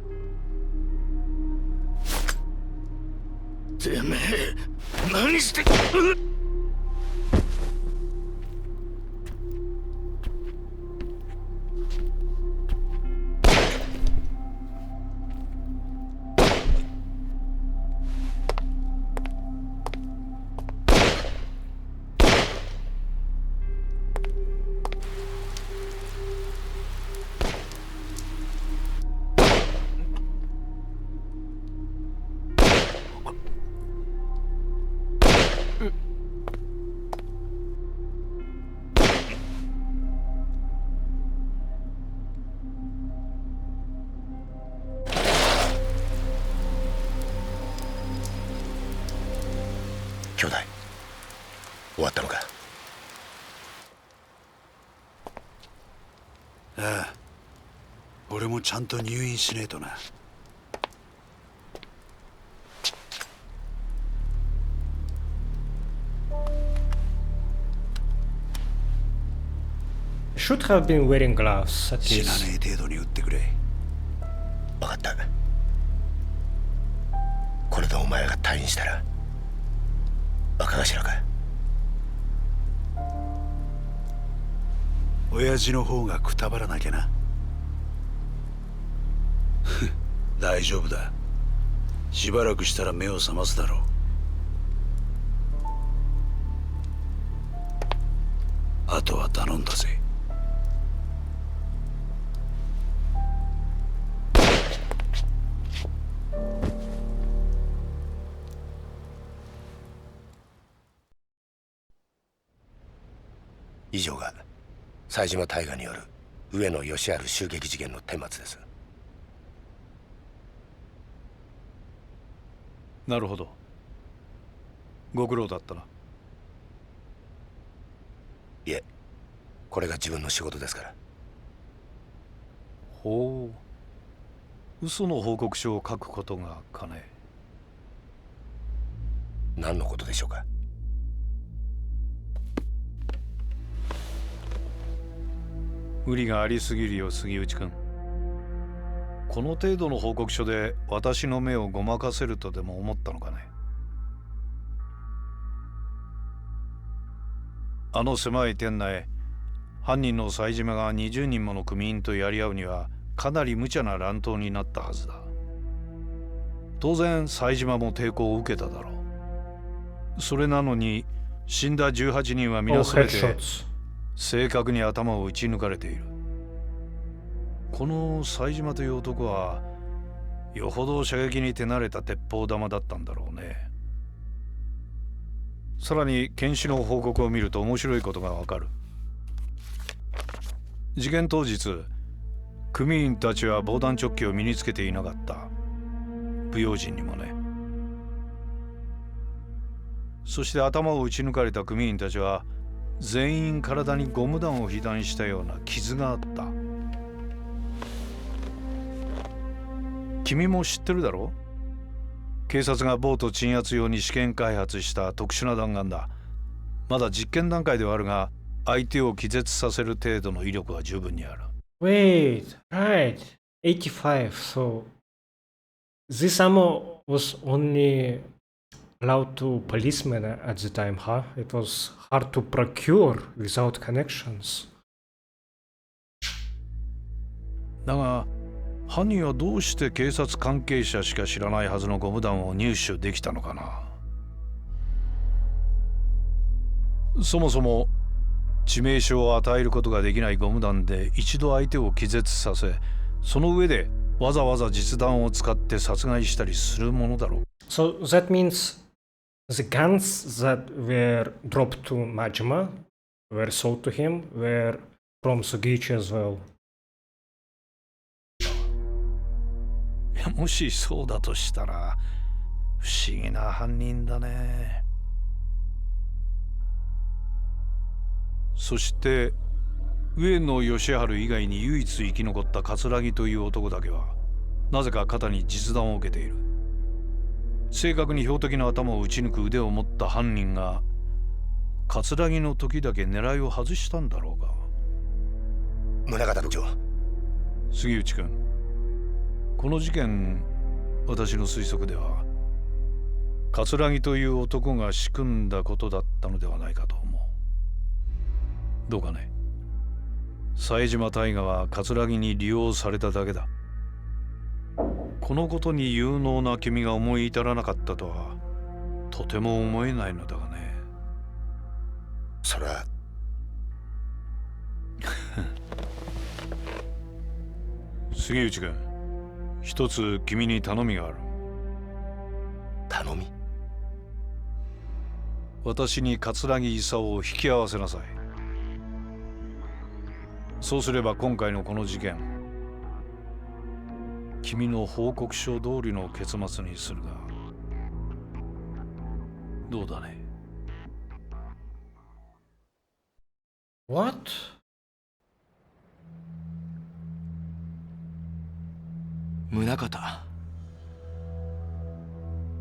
てめえ何して。兄弟終わったのか？ああ、俺もちゃんと入院しねえとな。Should have been wearing gloves at 死な least. ねえ程度に撃ってくれ。分かった。これでお前が退院したら若頭か？親父の方がくたばらなきゃな。大丈夫だ。しばらくしたら目を覚ますだろう。あとは頼んだぜ。以上が冴島大河による上野義治襲撃事件の顛末です。なるほど。ご苦労だったな。いえ、これが自分の仕事ですから。ほう。嘘の報告書を書くことがかね。何のことでしょうか？無理がありすぎるよ、杉内君。この程度の報告書で私の目をごまかせるとでも思ったのかね。あの狭い店内、犯人の冴島が20人もの組員とやり合うにはかなり無茶な乱闘になったはずだ。当然冴島も抵抗を受けただろう。それなのに死んだ18人は Oh, 皆全て headshots. 正確に頭を撃ち抜かれている。この冴島という男はよほど射撃に手慣れた鉄砲玉だったんだろうね。さらに検視の報告を見ると面白いことがわかる。事件当日、組員たちは防弾チョッキを身につけていなかった。不用心にもね。そして頭を撃ち抜かれた組員たちは全員体にゴム弾を被弾したような傷があった。君も知ってるだろう？警察がボート鎮圧用に試験開発した特殊な弾丸だ。まだ実験段階ではあるが、相手を気絶させる程度の威力は十分にある。Wait, right. 85. So this ammo was only allowed to policemen at the time, huh? It was hard to procure without connections. だが犯人はどうして警察関係者しか知らないはずのゴム弾を入手できたのかな。そもそも致命傷を与えることができないゴム弾で一度相手を気絶させ、その上でわざわざ実弾を使って殺害したりするものだろう。 So that means the guns that were dropped to Majima were sold to him were from Sugichi as well. いや、もしそうだとしたら不思議な犯人だね。そして上野義治以外に唯一生き残った桂木という男だけはなぜか肩に実弾を受けている。正確に標的の頭を撃ち抜く腕を持った犯人が桂木の時だけ狙いを外したんだろうか。宗像部長、杉内君、この事件、私の推測では桂木という男が仕組んだことだったのではないかと思う。どうかね。冴島大河は桂木に利用されただけだ。このことに有能な君が思い至らなかったとはとても思えないのだがね。それは杉内君、一つ君に頼みがある。頼み？私に桂木勲を引き合わせなさい。そうすれば今回のこの事件、君の報告書通りの結末にするがどうだね。What? 宗方、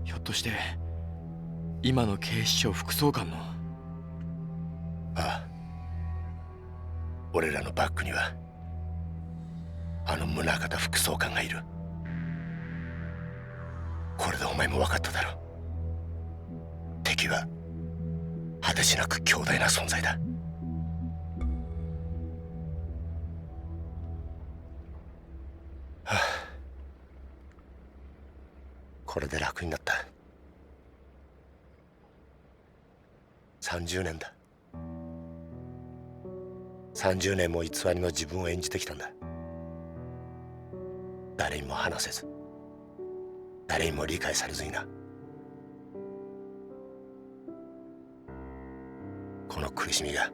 ひょっとして今の警視庁副総監の。ああ、俺らのバックにはあの宗像副総監がいる。これでお前も分かっただろ。敵は果てしなく強大な存在だ。はあ、これで楽になった。30年だ。30年も偽りの自分を演じてきたんだ。誰にも話せず、誰にも理解されずにな。この苦しみが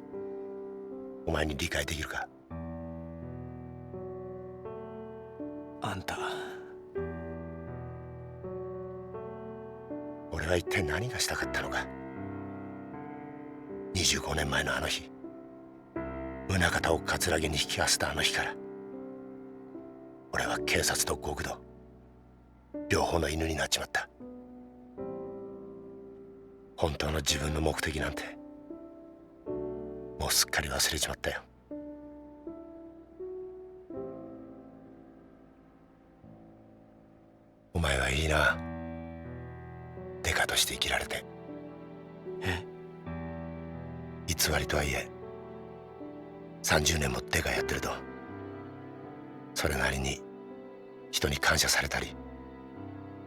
お前に理解できるか？あんた、俺は一体何がしたかったのか。25年前のあの日、宗像を葛城に引き合わせたあの日から、俺は警察と極道両方の犬になっちまった。本当の自分の目的なんてもうすっかり忘れちまったよ。お前はいいな、デカとして生きられて。え？偽りとはいえ30年もデカやってると、それなりに人に感謝されたり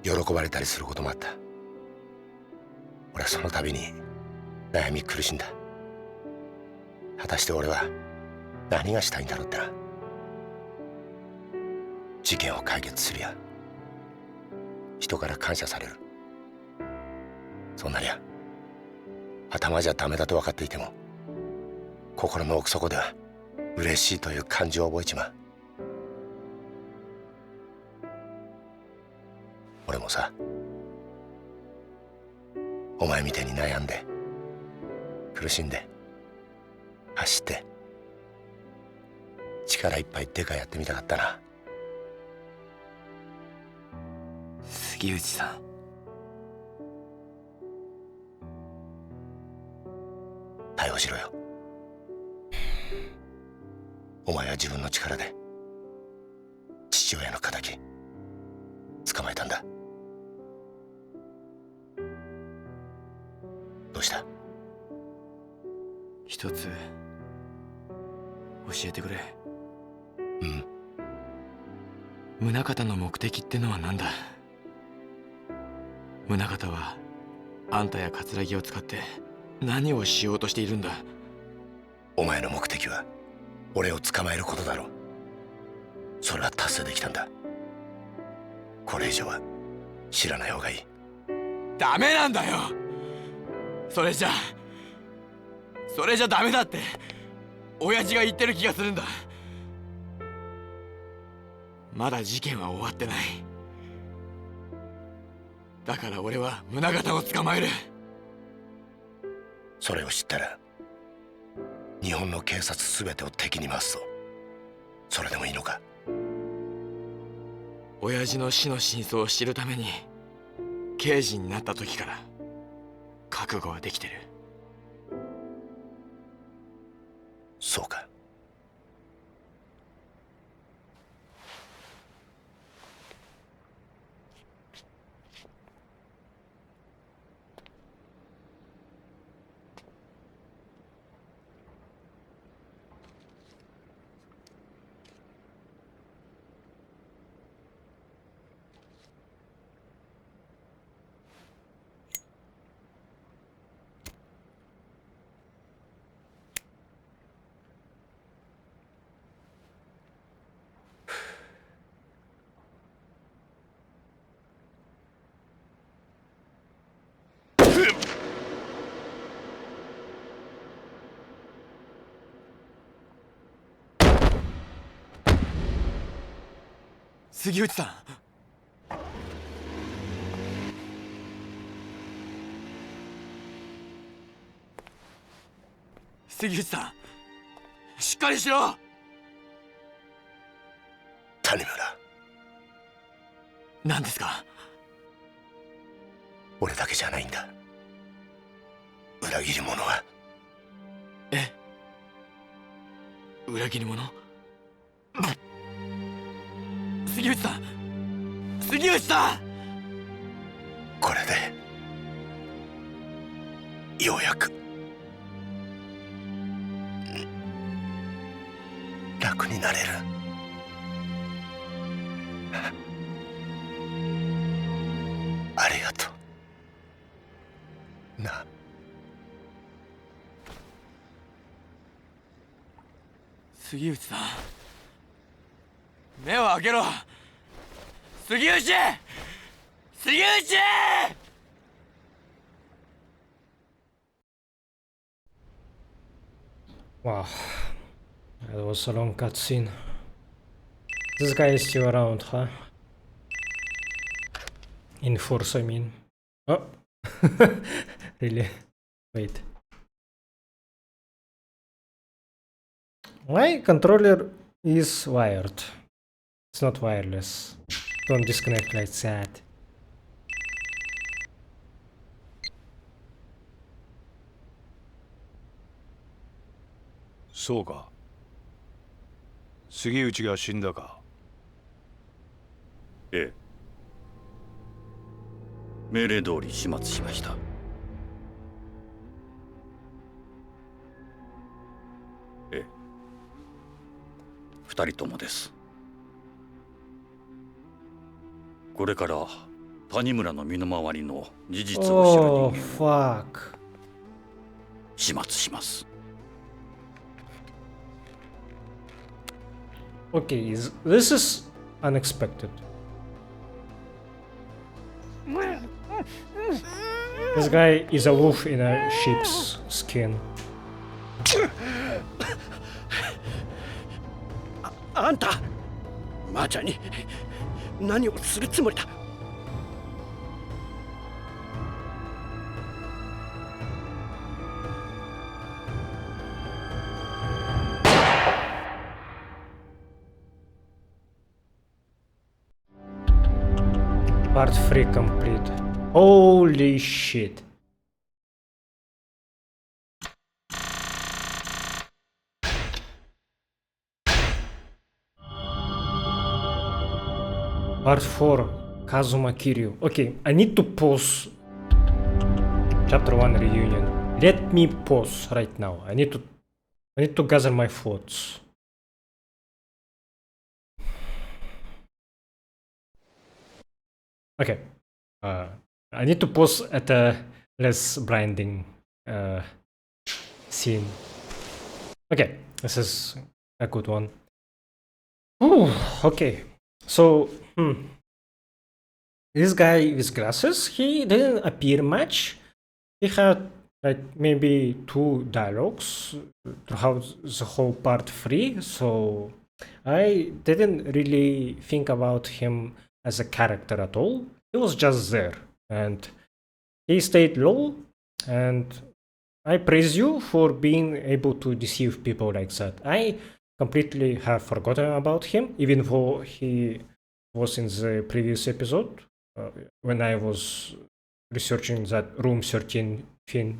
喜ばれたりすることもあった。俺はその度に悩み苦しんだ。果たして俺は何がしたいんだろうってな。事件を解決するや人から感謝される、そんなにゃ頭じゃダメだと分かっていても心の奥底では嬉しいという感情を覚えちまう。俺もさ、お前みたいに悩んで苦しんで走って力いっぱいデカやってみたかったな。杉内さん、逮捕しろよ。お前は自分の力で父親の敵捕まえたんだ。どうした？一つ教えてくれ。うん。宗像の目的ってのは何だ？宗像はあんたや葛城を使って何をしようとしているんだ？お前の目的は俺を捕まえることだろう。それは達成できたんだ。これ以上は知らない方がいい。ダメなんだよ。それじゃダメだって親父が言ってる気がするんだ。まだ事件は終わってない。だから俺は宗像を捕まえる。それを知ったら日本の警察全てを敵に回すぞ。それでもいいのか？親父の死の真相を知るために刑事になった時から覚悟はできてる。そうか。杉内さん、杉内さん、しっかりしろ。谷村、何ですか？俺だけじゃないんだ。裏切り者は。裏切り者？杉内さん、杉内さん。これでようやく楽になれる。ありがとうな。杉内さん、目を開けろ。杉内、杉内。Wow, that was a long cutscene. This guy is still around, huh? In force, I mean. Oh, really? Wait. My controller is wired. It's not wireless. Don't disconnect like that. そうか。杉内が死んだか。ええ。命令通り始末しました。ええ。二人ともです。これから谷村の身の回りの事実を知る Oh, 人間を fuck. 始末します。Okay, this is unexpected. This guy is a wolf in a sheep's skin. あんた、マーちゃんに何をするつもりだ。Part 3 complete. Holy shit. Part 4 Kazuma Kiryu. Okay, I need to pause Chapter 1 reunion. Let me pause right now. I need to gather my thoughts. Okay. I need to pause at a less blinding scene. Okay, this is a good one. Ooh, okay. So, this guy with glasses, he didn't appear much. He had like maybe 2 dialogues throughout the whole part 3, so I didn't really think about him as a character at all. He was just there, and he stayed low, and I praise you for being able to deceive people like that. I completely have forgotten about him, even though he was in the previous episode when I was researching that Room 13 thing,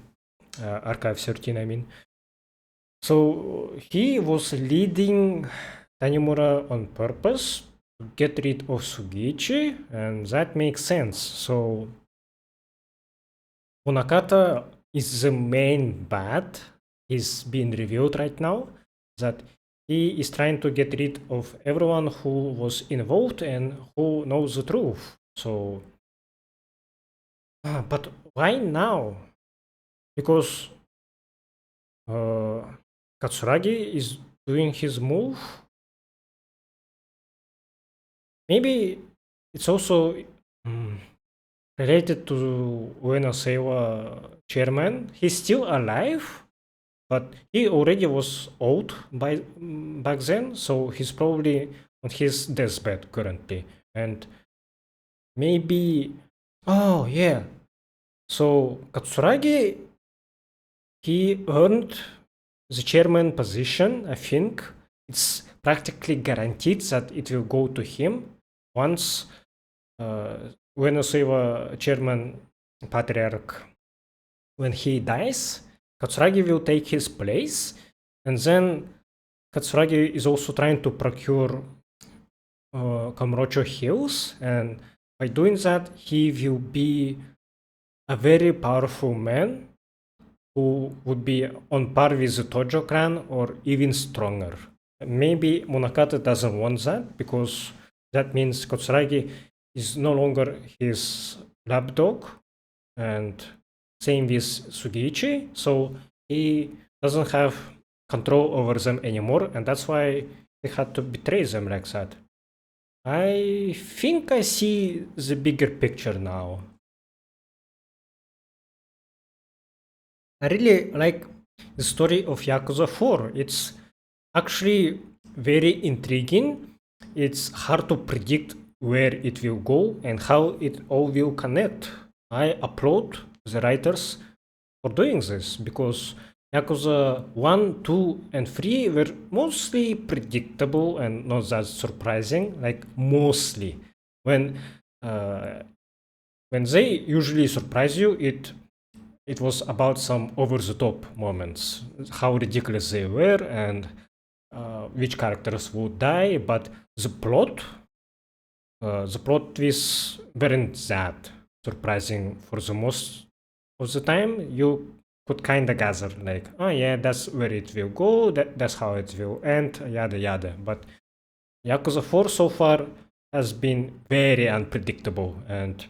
Archive 13, I mean. So he was leading Tanimura on purpose to get rid of Sugiichi, and that makes sense. So Onakata is the main bad. He's being revealed right now, that he is trying to get rid of everyone who was involved and who knows the truth. So, but why now? Because Katsuragi is doing his move. Maybe it's also related to Ueno Seiwa chairman. He's still alive, but he already was old back then, so he's probably on his deathbed currently. And maybe, oh yeah, so Katsuragi, he earned the chairman position, I think it's practically guaranteed that it will go to him once Venezuela chairman patriarch, when he dies, Katsuragi will take his place, and then Katsuragi is also trying to procure Kamurocho Hills, and by doing that, he will be a very powerful man who would be on par with the Tojo clan or even stronger. Maybe Monokata doesn't want that because that means Katsuragi is no longer his lapdog, and same with Sugeichi, so he doesn't have control over them anymore, and that's why he had to betray them like that. I think I see the bigger picture now. I really like the story of Yakuza 4. It's actually very intriguing. It's hard to predict where it will go and how it all will connect. I applaud the writers for doing this because Yakuza 1, 2, and 3 were mostly predictable and not that surprising, like mostly. When they usually surprise you, it was about some over-the-top moments, how ridiculous they were and which characters would die, but the plot twists weren't that surprising for the most of the time. You could kind of gather, like, oh yeah, that's where it will go, that's how it will end, yada yada. But Yakuza 4 so far has been very unpredictable, and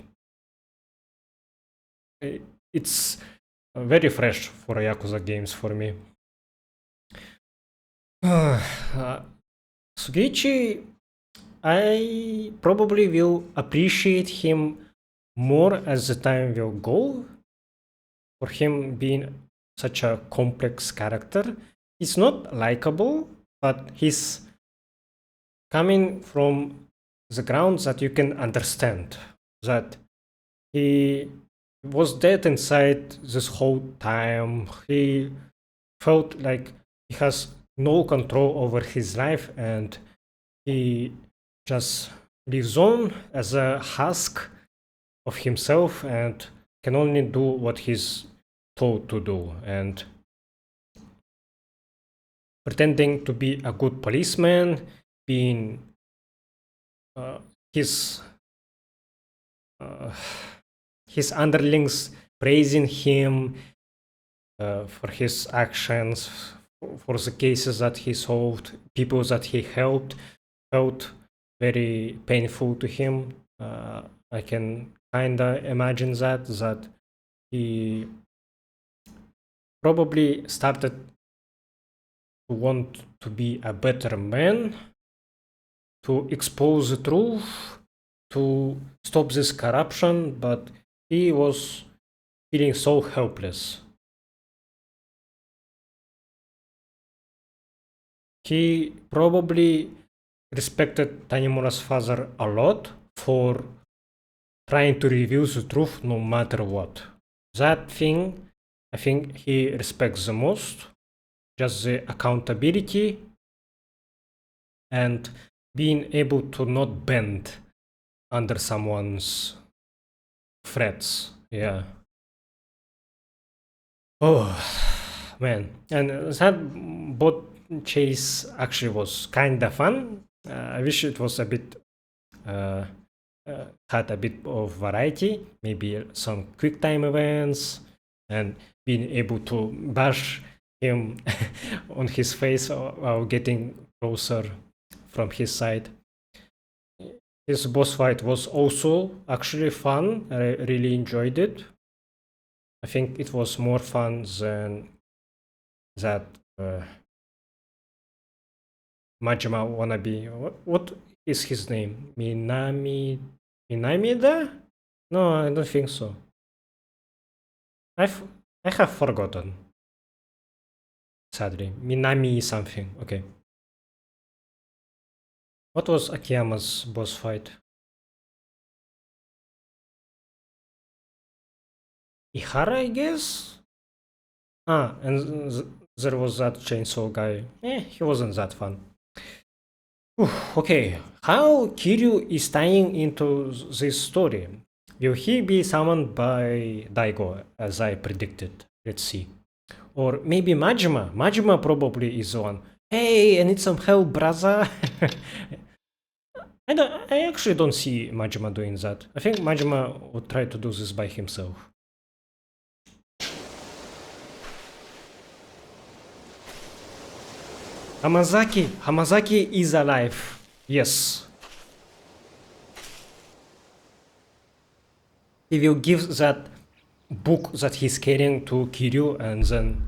it's very fresh for Yakuza games for me. Sugeichi, I probably will appreciate him more as the time will go. For him being such a complex character, he's not likable, but he's coming from the ground that you can understand. That he was dead inside this whole time. He felt like he has no control over his life, and he just lives on as a husk of himself and can only do what he's told to do, and pretending to be a good policeman, being his underlings praising him for his actions, for the cases that he solved, people that he helped, felt very painful to him. I can kinda imagine that he probably started to want to be a better man, to expose the truth, to stop this corruption, but he was feeling so helpless. He probably respected Tanimura's father a lot for trying to reveal the truth no matter what. That thing I think he respects the most, just the accountability and being able to not bend under someone's threats. Yeah. Oh man, and that boat chase actually was kind of fun. I wish it was a bit had a bit of variety, maybe some quick time events, and being able to bash him on his face while getting closer from his side. His boss fight was also actually fun. I really enjoyed it. I think it was more fun than that Majima wannabe. What is his name? Minamida? No, I don't think so. I have forgotten. Sadly, Minami something. Okay. What was Akiyama's boss fight? Ihara, I guess. Ah, and there was that chainsaw guy. He wasn't that fun. Okay, how Kiryu is tying into this story? Will he be summoned by Daigo, as I predicted? Let's see. Or maybe Majima. Majima probably is the one. Hey, I need some help, brother. I actually don't see Majima doing that. I think Majima would try to do this by himself. Hamazaki is alive. Yes. He will give that book that he's carrying to Kiryu, and then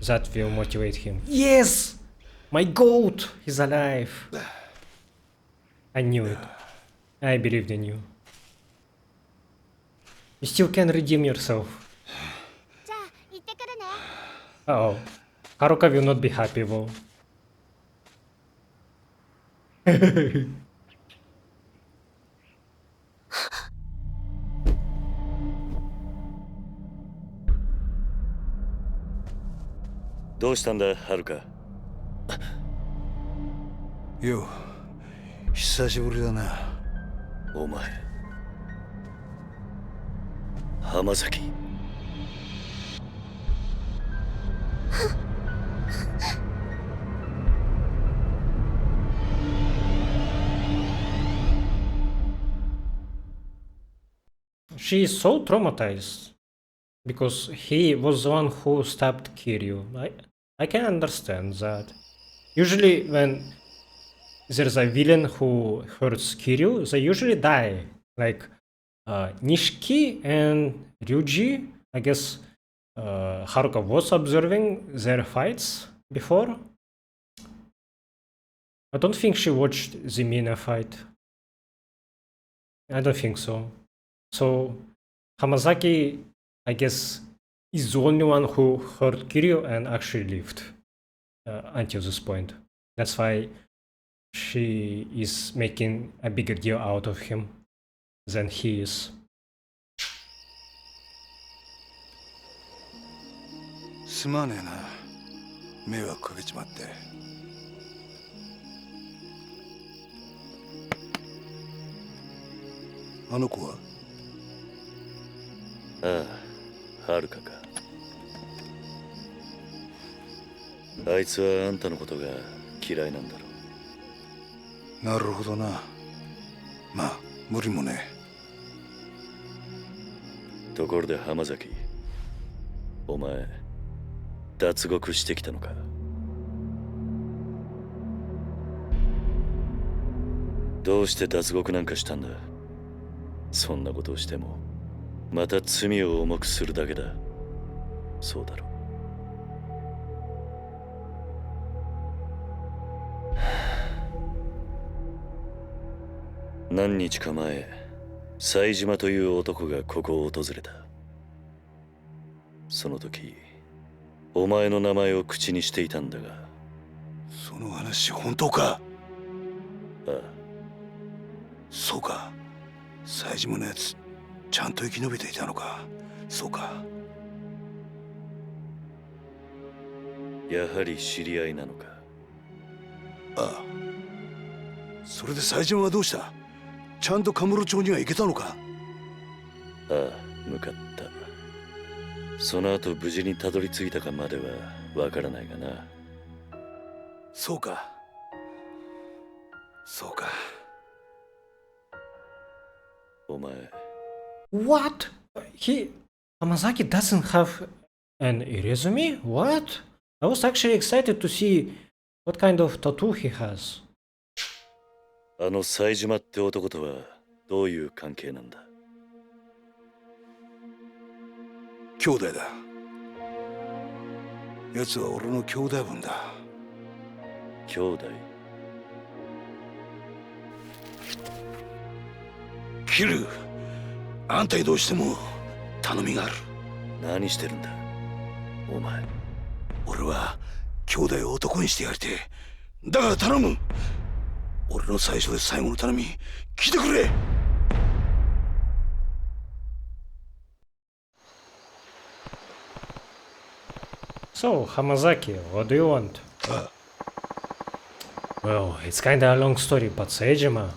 that will motivate him. Yes! My goat! He's alive. I knew it. I believed in you. You still can redeem yourself. Uh-oh. Haruka will not be happy though. どうしたんだ、はるか。よう、久しぶりだな。お前、浜崎。She is so traumatized because he was the one who stabbed Kiryu. I can understand that. Usually when there's a villain who hurts Kiryu, they usually die. Like Nishiki and Ryuji, I guess Haruka was observing their fights before. I don't think she watched the Mina fight. I don't think so. So Hamazaki, I guess, is the only one who hurt Kiryu and actually lived until this point. That's why she is making a bigger deal out of him than he is. すまねえな。迷惑かけちまって。あの子は？ああ、はるかか。あいつはあんたのことが嫌いなんだろう。なるほどな。まあ無理もねえ。ところで浜崎、お前脱獄してきたのか？どうして脱獄なんかしたんだ？そんなことをしてもまた罪を重くするだけだ。そうだろう。何日か前、冴島という男がここを訪れた。その時、お前の名前を口にしていたんだが。その話本当か？ああ。そうか。冴島のやつ、ちゃんと生き延びていたのか。そうか。やはり知り合いなのか。ああ。それで冴島はどうした？ちゃんとカムロ町には行けたのか？ああ、向かった。その後無事にたどり着いたかまではわからないがな。そうか。そうか。お前。What? Hamazaki doesn't have an resume? What? I was actually excited to see what kind of tattoo he has. あの冴島って男とはどういう関係なんだ？兄弟だ。奴は俺の兄弟分だ。兄弟？キル、あんたにどうしても頼みがある。何してるんだお前？俺は兄弟を男にしてやりてえ。だから頼む。俺の最初で最後の頼み聞いてくれ。So, Hamazaki, what do you want? Well, it's kinda a long story, but Seijima,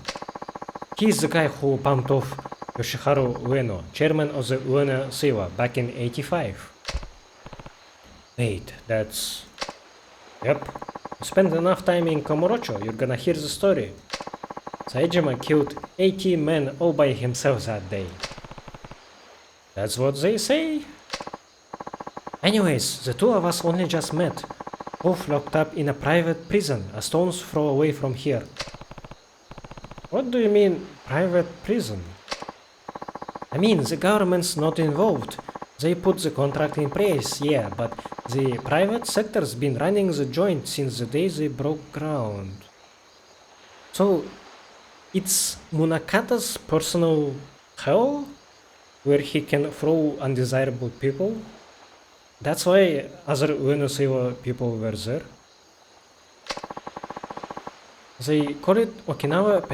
he's the guy who pumped off Yoshiharu Ueno, chairman of the Ueno Seiwa, back in 85. Wait, that's... Yep. You spend enough time in Kamurocho, you're gonna hear the story. Seijima killed 80 men all by himself that day. That's what they say. Anyways, the two of us only just met, both locked up in a private prison, a stone's throw away from here. What do you mean, private prison? I mean, the government's not involved. They put the contract in place, yeah, but the private sector's been running the joint since the day they broke ground. So, it's Munakata's personal hell, where he can throw undesirable people? That's why other Ueno Seiwa people were there. They call it Okinawa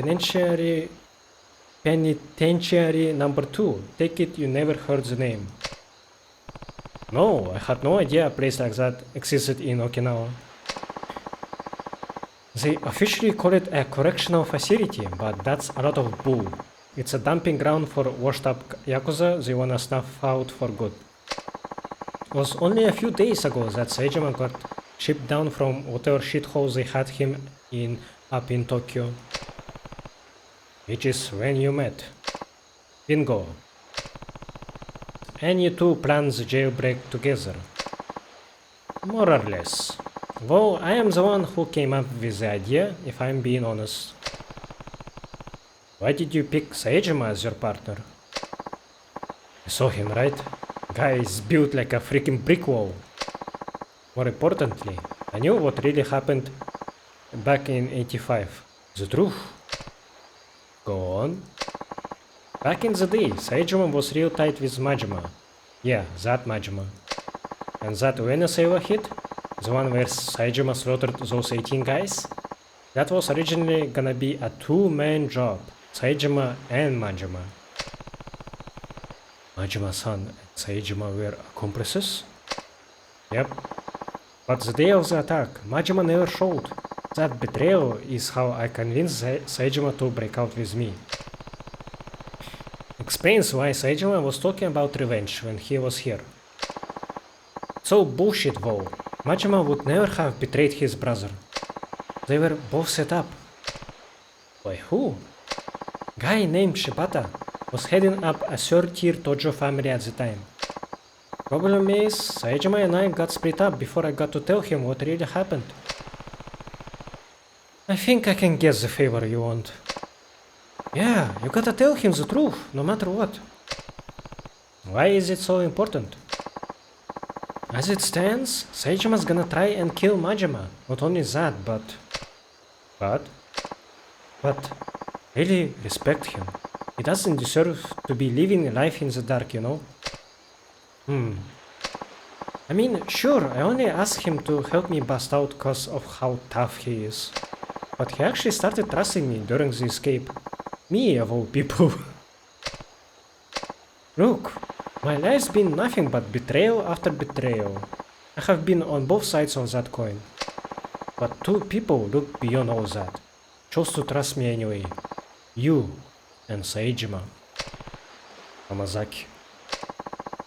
Penitentiary number 2. Take it you never heard the name. No, I had no idea a place like that existed in Okinawa. They officially call it a correctional facility, but that's a lot of bull. It's a dumping ground for washed up Yakuza they wanna snuff out for good. It was only a few days ago that Seijima got shipped down from whatever shithole they had him in up in Tokyo. Which is when you met. Bingo. And you two planned the jailbreak together. More or less. Though I am the one who came up with the idea, if I'm being honest. Why did you pick Seijima as your partner? I saw him, right? Guy is built like a freaking brick wall. More importantly, I knew what really happened back in 85. The truth. Go on. Back in the day, Seijima was real tight with Majima. Yeah, that Majima. And that Ueno Seiwa hit, the one where Seijima slaughtered those 18 guys, that was originally gonna be a two-man job. Seijima and Majima. Majima-san and Seijima were accomplices? Yep. But the day of the attack, Majima never showed. That betrayal is how I convinced Seijima to break out with me. Explains why Seijima was talking about revenge when he was here. So bullshit though. Majima would never have betrayed his brother. They were both set up. By who? Guy named Shibata was heading up a third-tier Tojo family at the time. Problem is, Seijima and I got split up before I got to tell him what really happened. I think I can guess the favor you want. Yeah, you gotta tell him the truth, no matter what. Why is it so important? As it stands, Seijima's gonna try and kill Majima. Not only that, but... really respect him. He doesn't deserve to be living life in the dark, you know? I mean, sure, I only asked him to help me bust out cause of how tough he is. But he actually started trusting me during the escape. Me, of all people. Look, my life's been nothing but betrayal after betrayal. I have been on both sides of that coin. But two people look beyond all that. Chose to trust me anyway. You and Seijima. Hamazaki.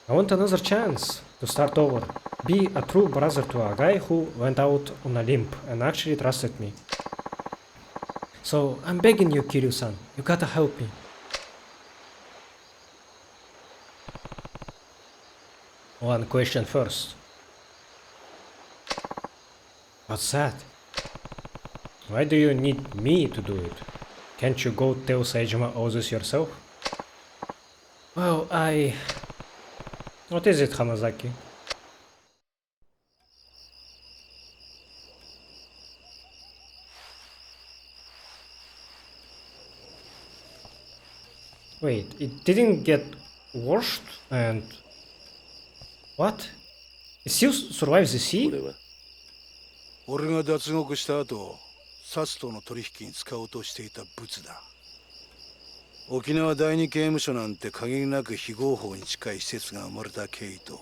I want another chance to start over. Be a true brother to a guy who went out on a limb and actually trusted me. So I'm begging you, Kiryu-san, you gotta help me. One question first. What's that? Why do you need me to do it? Can't you go tell Seijima all this yourself? Well, What is it, Hamazaki? Wait, it didn't get washed and... What? It still survives the sea? 俺が脱獄した後、サツとの取引に使おうとしていた物だ。沖縄第二刑務所なんて限りなく非合法に近い施設が生まれた経緯と、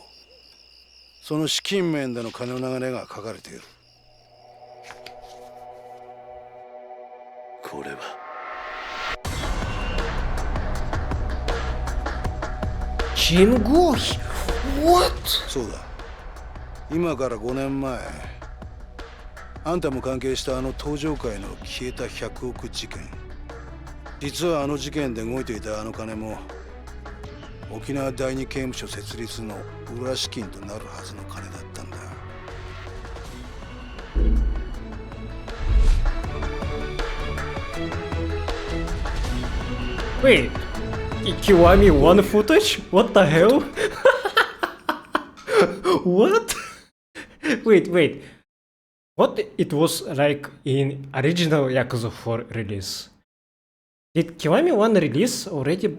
その資金面での金の流れが書かれている。これはJingo? What? そうだ。今から5年前、あんたも関係したあの登場界の消えた100億事件。実はあの事件で動いていたあの金も沖縄第二刑務所設立の裏資金となるはずの金だったんだ。Wait, Kiwami 1 footage? What the hell? What? Wait. What it was like in original Yakuza 4 release? Did Kiwami 1 release already?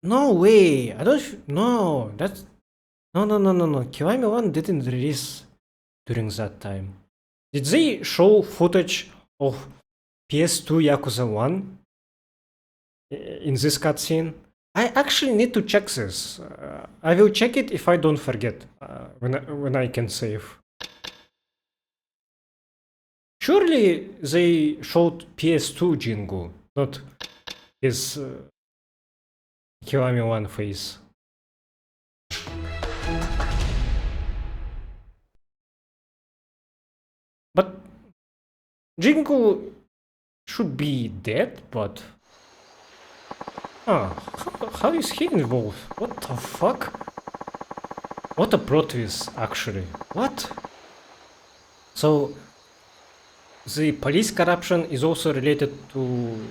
No way. I don't. No, that's. No. Kiwami 1 didn't release during that time. Did they show footage of PS2 Yakuza 1 in this cutscene? I actually need to check this. I will check it if I don't forget when I can save. Surely they showed PS2 Jingu, not his Kiwami 1 face. But Jingu should be dead, but... how is he involved? What the fuck? What a plot twist, actually. What? So, the police corruption is also related to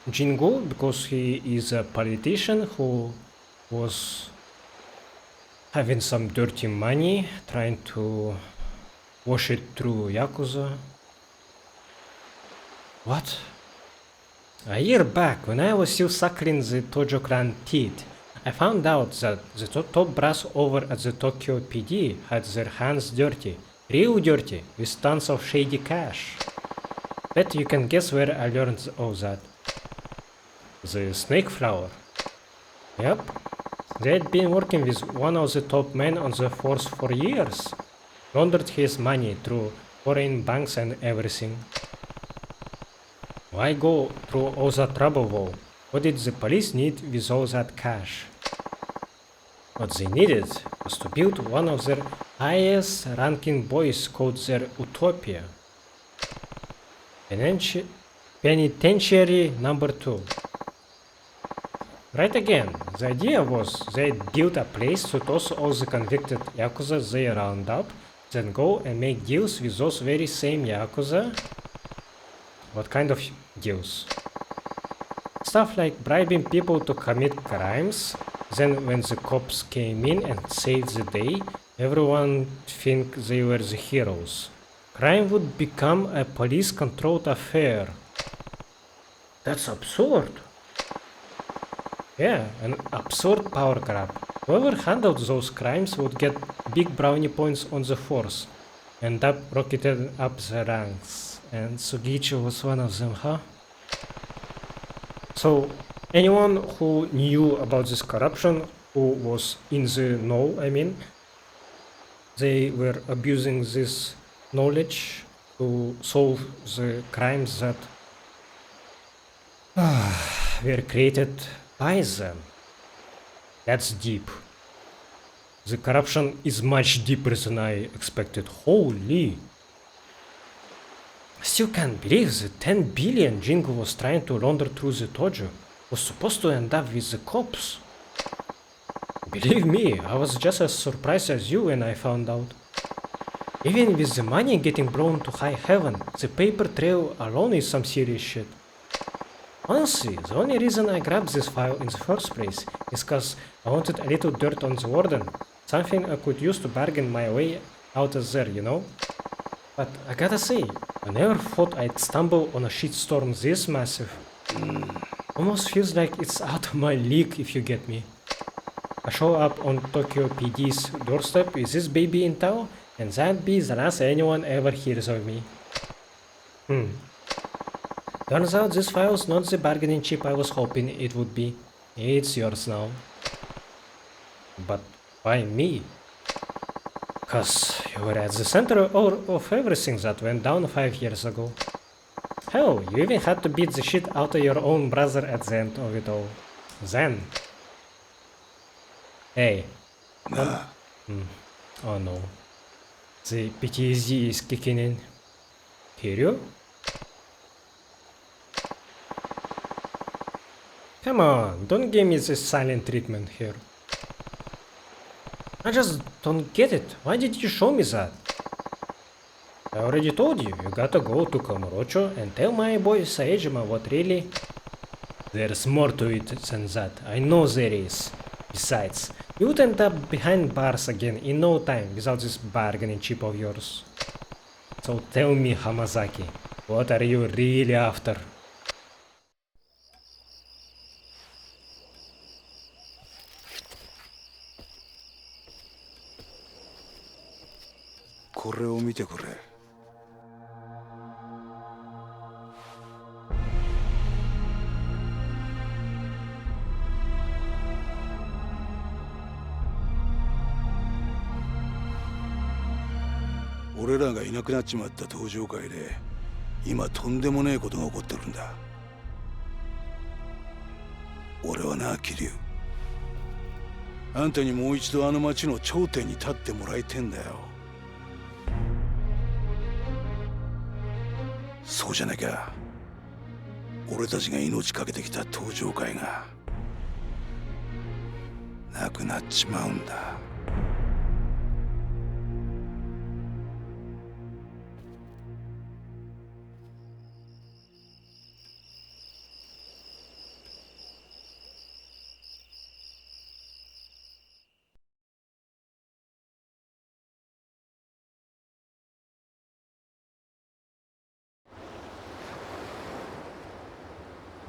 Jingo because he is a politician who was having some dirty money, trying to wash it through Yakuza. What? A year back, when I was still suckling the Tojo clan teeth, I found out that the top brass over at the Tokyo PD had their hands dirty, real dirty, with tons of shady cash. Bet you can guess where I learned all that. The snake flower. Yep, they had been working with one of the top men on the force for years. Laundered his money through foreign banks and everything. Why go through all that trouble though? What did the police need with all that cash? What they needed was to build one of their highest ranking boys called their Utopia. Penitentiary number 2. Right again, the idea was they'd build a place to toss all the convicted Yakuza they round up, then go and make deals with those very same Yakuza. What kind of deals? Stuff like bribing people to commit crimes, then when the cops came in and saved the day, everyone think they were the heroes. Crime would become a police-controlled affair. That's absurd. Yeah, an absurd power grab. Whoever handled those crimes would get big brownie points on the force, end up rocketed up the ranks. And Sugichi was one of them, huh? So, anyone who knew about this corruption, who was in the know, I mean, they were abusing this knowledge to solve the crimes that were created by them. That's deep. The corruption is much deeper than I expected. Holy! I still can't believe the 10 billion Jingo was trying to launder through the Tojo was supposed to end up with the cops. Believe me, I was just as surprised as you when I found out. Even with the money getting blown to high heaven, the paper trail alone is some serious shit. Honestly, the only reason I grabbed this file in the first place is cause I wanted a little dirt on the warden, something I could use to bargain my way out of there, you know? But I gotta say, I never thought I'd stumble on a shitstorm this massive. Almost feels like it's out of my league, if you get me. I show up on Tokyo PD's doorstep with this baby in tow, and that'd be the last anyone ever hears of me. Turns out this file's not the bargaining chip I was hoping it would be. It's yours now. But why me? Cause you were at the center of everything that went down 5 years ago. Hell, you even had to beat the shit out of your own brother at the end of it all. Then. Hey. Oh no. The PTSD is kicking in. Kiryu? Come on, don't give me this silent treatment here. I just don't get it. Why did you show me that? I already told you, you gotta go to Kamurocho and tell my boy Saejima what really... There's more to it than that, I know there is. Besides, you would end up behind bars again in no time without this bargaining chip of yours. So tell me, Hamazaki, what are you really after?これを見てくれ。俺らがいなくなっちまった登場会で今とんでもねえことが起こってるんだ。俺はな、桐生、あんたにもう一度あの町の頂点に立ってもらいてんだよ。そうじゃなきゃ俺たちが命かけてきた登場会がなくなっちまうんだ。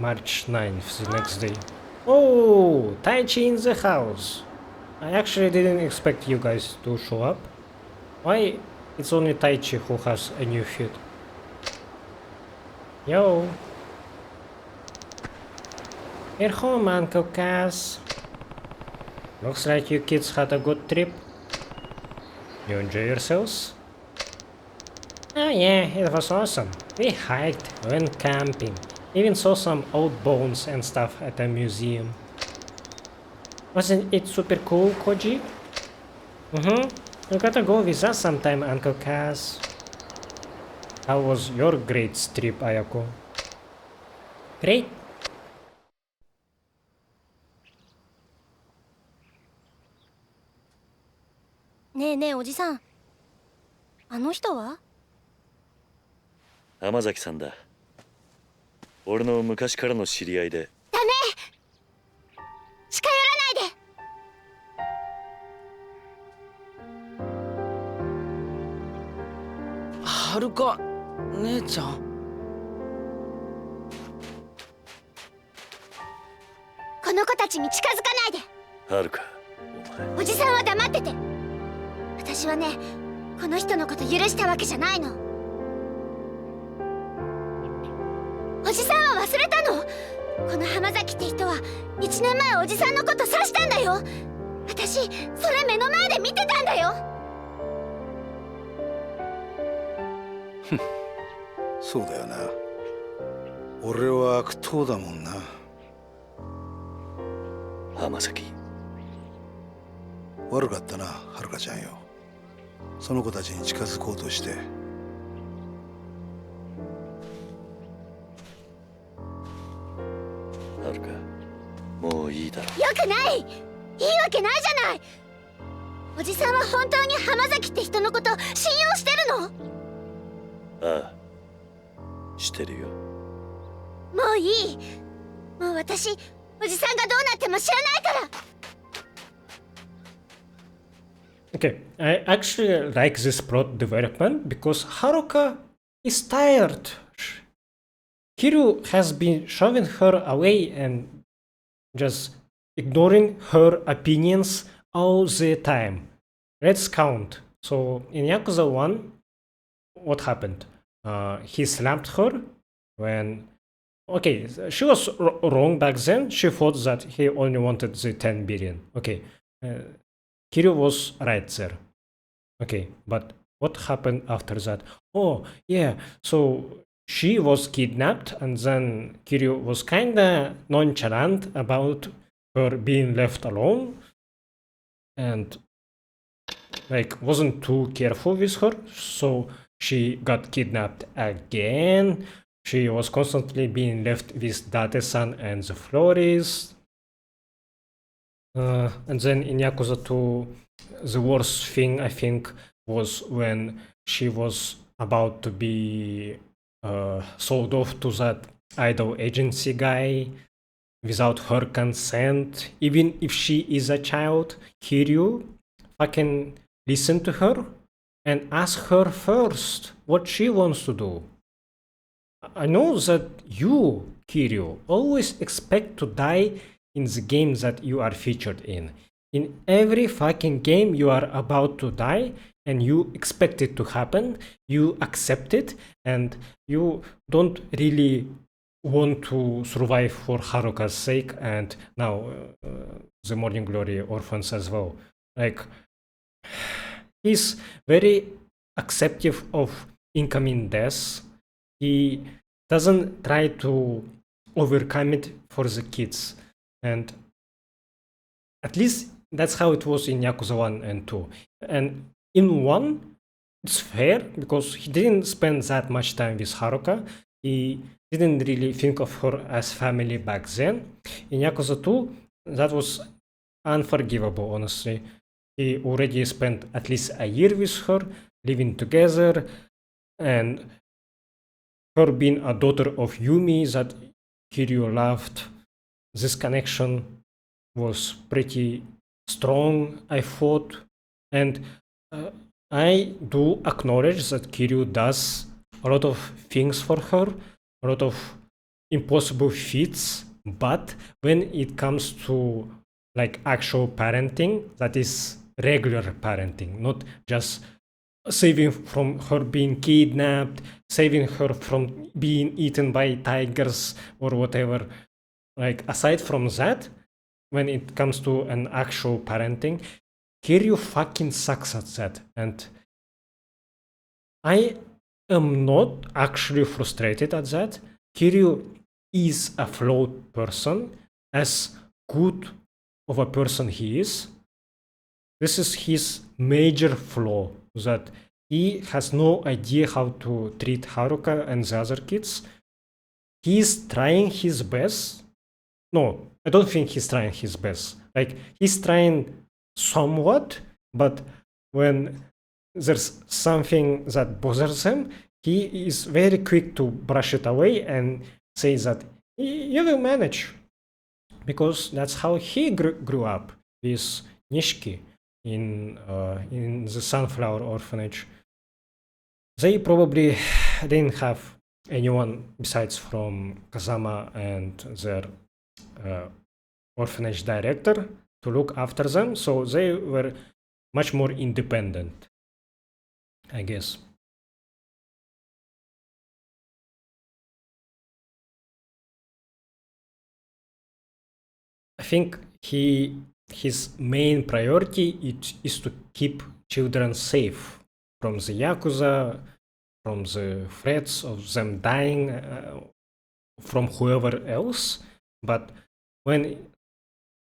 March 9th, the next day. Oh, Taichi in the house. I actually didn't expect you guys to show up. Why? It's only Taichi who has a new feud. Yo. You're home, Uncle Cass. Looks like you kids had a good trip. You enjoy yourselves? Oh yeah, it was awesome. We hiked, went camping. Even saw some old bones and stuff at a museum. Wasn't it super cool, Koji? You gotta go with us sometime, Uncle Kaz. How was your great trip, Ayako? Great. ねえねえおじさん、あの人は？浜崎さんだ。俺の昔からの知り合いで。ダメ！近寄らないで。はるか姉ちゃん。この子たちに近づかないで。はるか、おじさんは黙ってて。私はね、この人のこと許したわけじゃないの。おじさんは忘れたの？この浜崎って人は1年前おじさんのこと刺したんだよ。私それ目の前で見てたんだよ。そうだよな。俺は悪党だもんな。浜崎、悪かったな、はるかちゃんよ。その子たちに近づこうとして。はるか、もういいだろ。よくない！いいわけないじゃない！おじさんは本当に浜崎って人のこと信用してるの？ああ、してるよ。もういい。もう私、おじさんがどうなっても知らないから。Okay, I actually like this plot development because Haruka is tired. Kiryu has been shoving her away and just ignoring her opinions all the time. Let's count. So in Yakuza 1, what happened? He slapped her when... Okay, she was wrong back then. She thought that he only wanted the 10 billion. Okay, Kiryu was right there. Okay, but what happened after that? Oh, yeah, so she was kidnapped, and then Kiryu was kinda nonchalant about her being left alone, and like wasn't too careful with her, so she got kidnapped again. She was constantly being left with Date-san and the florist. And then in Yakuza 2, the worst thing I think was when she was about to be sold off to that idol agency guy without her consent. Even if she is a child, Kiryu fucking listen to her and ask her first what she wants to do. I know that you, Kiryu, always expect to die in the game that you are featured in. In every fucking game you are about to die and you expect it to happen, you accept it, and you don't really want to survive for Haruka's sake and now the Morning Glory orphans as well. Like, he's very acceptive of incoming deaths. He doesn't try to overcome it for the kids. And at least that's how it was in Yakuza 1 and 2. And in 1, it's fair because he didn't spend that much time with Haruka. He didn't really think of her as family back then. In Yakuza 2, that was unforgivable, honestly. He already spent at least a year with her, living together, and her being a daughter of Yumi that Kiryu loved. This connection was pretty strong, I thought, and I do acknowledge that Kiryu does a lot of things for her, a lot of impossible feats, but when it comes to like actual parenting, that is regular parenting, not just saving from her being kidnapped, saving her from being eaten by tigers or whatever. Like, aside from that, when it comes to an actual parenting, Kiryu fucking sucks at that. And I am not actually frustrated at that. Kiryu is a flawed person, as good of a person he is. This is his major flaw, that he has no idea how to treat Haruka and the other kids. He's trying his best. No, I don't think he's trying his best. Like, he's trying somewhat, but when there's something that bothers him, he is very quick to brush it away and say that you will manage. Because that's how he grew up, with Nishiki in the Sunflower Orphanage. They probably didn't have anyone besides from Kazama and their orphanage director to look after them, so they were much more independent, I guess. I think his main priority is to keep children safe from the Yakuza, from the threats of them dying, from whoever else. But when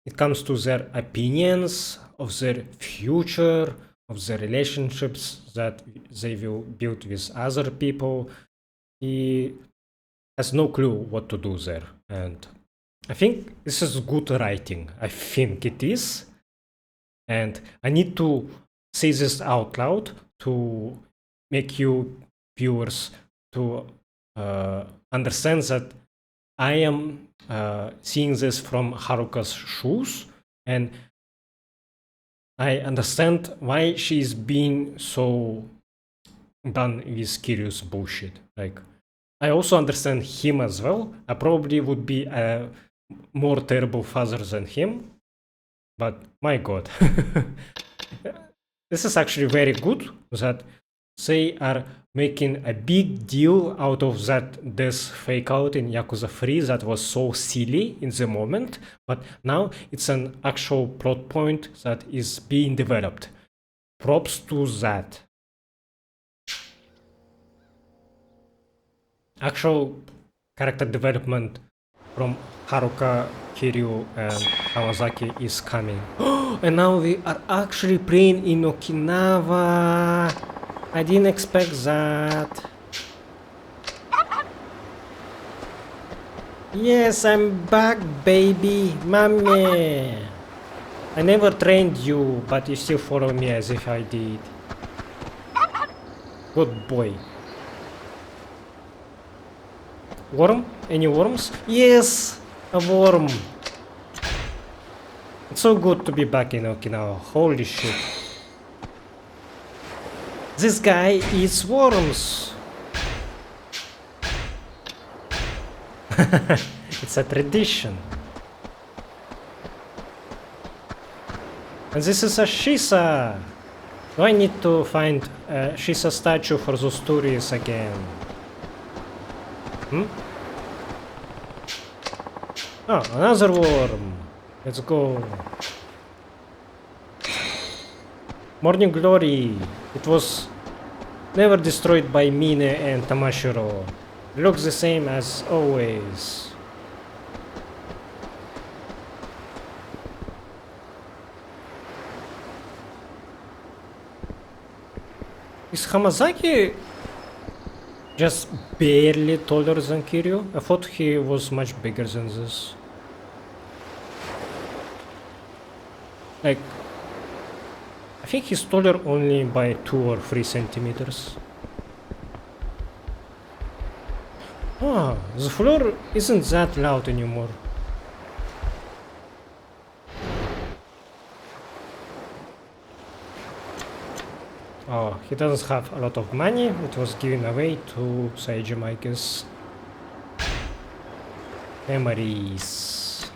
it comes to their opinions of their future, of the relationships that they will build with other people, he has no clue what to do there. And I think this is good writing. I think it is. And I need to say this out loud to make you viewers to understand that I am seeing this from Haruka's shoes, and I understand why she's being so done with Kiryu's bullshit. Like, I also understand him as well. I probably would be a more terrible father than him, but my god. This is actually very good that they are making a big deal out of that death fake out in Yakuza 3 that was so silly in the moment, but now it's an actual plot point that is being developed. Props to that. Actual character development from Haruka, Kiryu, and Hamazaki is coming. And now we are actually playing in Okinawa. I didn't expect that. Yes, I'm back, baby. Mommy. I never trained you, but you still follow me as if I did. Good boy. Worm? Any worms? Yes! A worm! It's so good to be back in Okinawa. Holy shit. This guy eats worms! It's a tradition. And this is a Shisa! Do I need to find a Shisa statue for those tourists again? Hmm? Oh, another worm. Let's go. Morning Glory. It was never destroyed by Mine and Tamashiro. Looks the same as always. Is Hamazaki just barely taller than Kiryu? I thought he was much bigger than this. Like, I think he's taller only by 2 or 3 centimeters. Ah, the floor isn't that loud anymore. Oh, he doesn't have a lot of money. It was given away to Saejima, I guess. Memories.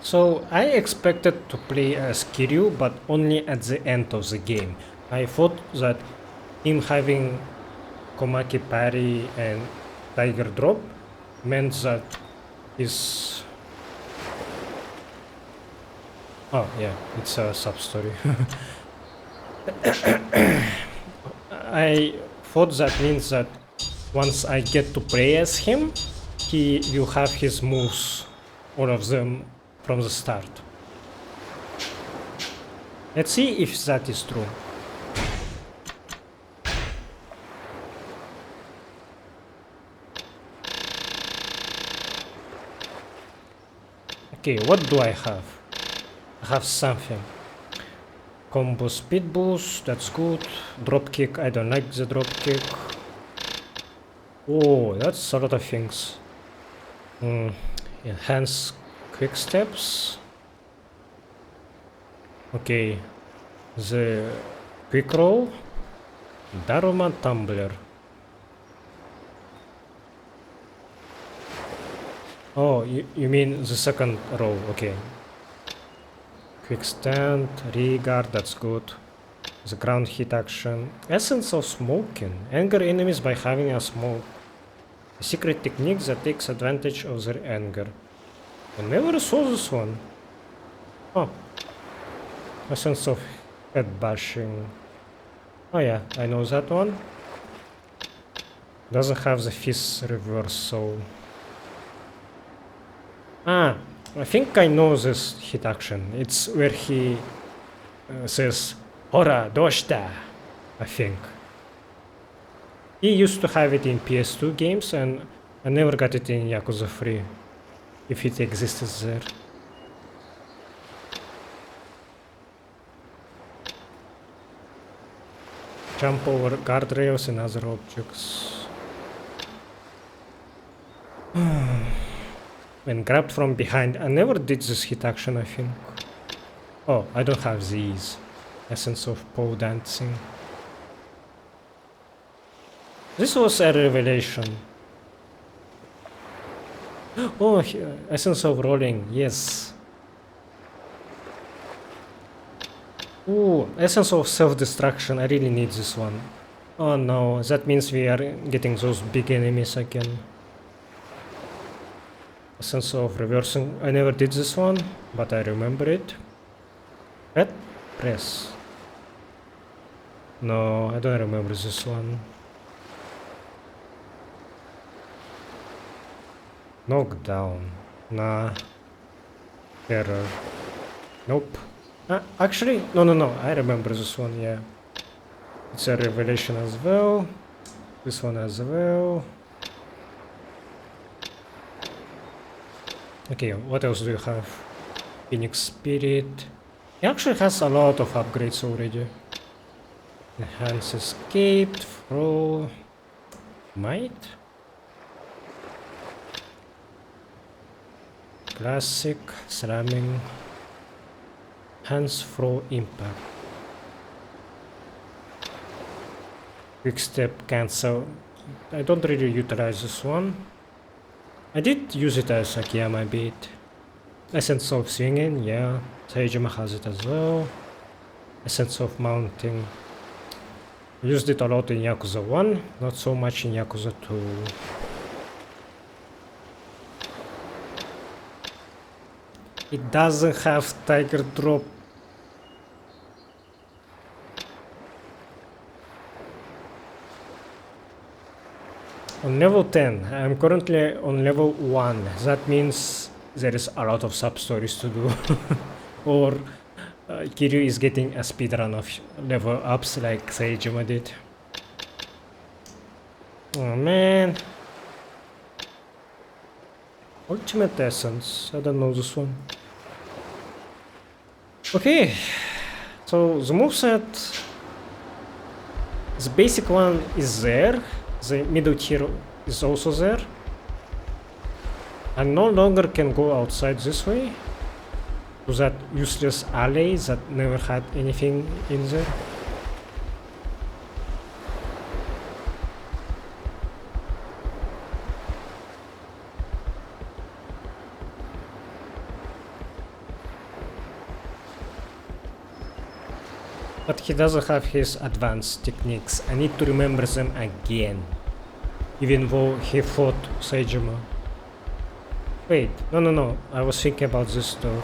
So I expected to play as Kiryu, but only at the end of the game. I thought that him having Komaki parry and Tiger drop meant that his... Oh yeah, it's a sub-story. I thought that means that once I get to play as him, he will have his moves, all of them, from the start. Let's see if that is true. Okay, what do I have? I have something. Combo speed boost, that's good. Drop kick, I don't like the drop kick. Oh, that's a lot of things. Enhance quick steps. Okay, the quick roll. Daruma tumbler. Oh, you mean the second row, okay. Quick stand, regard, that's good. The ground hit action. Essence of smoking. Anger enemies by having a smoke. A secret technique that takes advantage of their anger. I never saw this one. Oh. Essence of head bashing. Oh yeah, I know that one. Doesn't have the fist reversal. Ah, I think I know this hit action. It's where he says, Hora, doshita, I think. He used to have it in PS2 games and I never got it in Yakuza 3, if it existed there. Jump over guardrails and other objects. When grabbed from behind, I never did this hit action, I think. Oh, I don't have these. Essence of pole dancing. This was a revelation. Oh, essence of rolling, yes. Ooh, essence of self-destruction, I really need this one. Oh no, that means we are getting those big enemies again. A sense of reversing. I never did this one, but I remember it. Red press. No, I don't remember this one. Knockdown. Nah. Terror. Nope. Actually, no. I remember this one, yeah. It's a revelation as well. This one as well. Okay, what else do you have? Phoenix Spirit. He actually has a lot of upgrades already. Enhance Escaped, Throw, Might. Classic, Slamming, Hands, Throw, Impact. Quick Step, Cancel. I don't really utilize this one. I did use it as Akiyama bait. Essence of Swinging, yeah. Seijima has it as well. Essence of Mounting. Used it a lot in Yakuza 1, not so much in Yakuza 2. It doesn't have Tiger Drop. On level 10, I'm currently on level 1. That means there is a lot of sub-stories to do. Or Kiryu is getting a speedrun of level ups like Seijima did. Oh man. Ultimate Essence. I don't know this one. Okay. So the moveset. The basic one is there. The middle tier is also there. I no longer can go outside this way to that useless alley that never had anything in there. But he doesn't have his advanced techniques. I need to remember them again. Even though he fought Seijima. Wait, no. I was thinking about this door.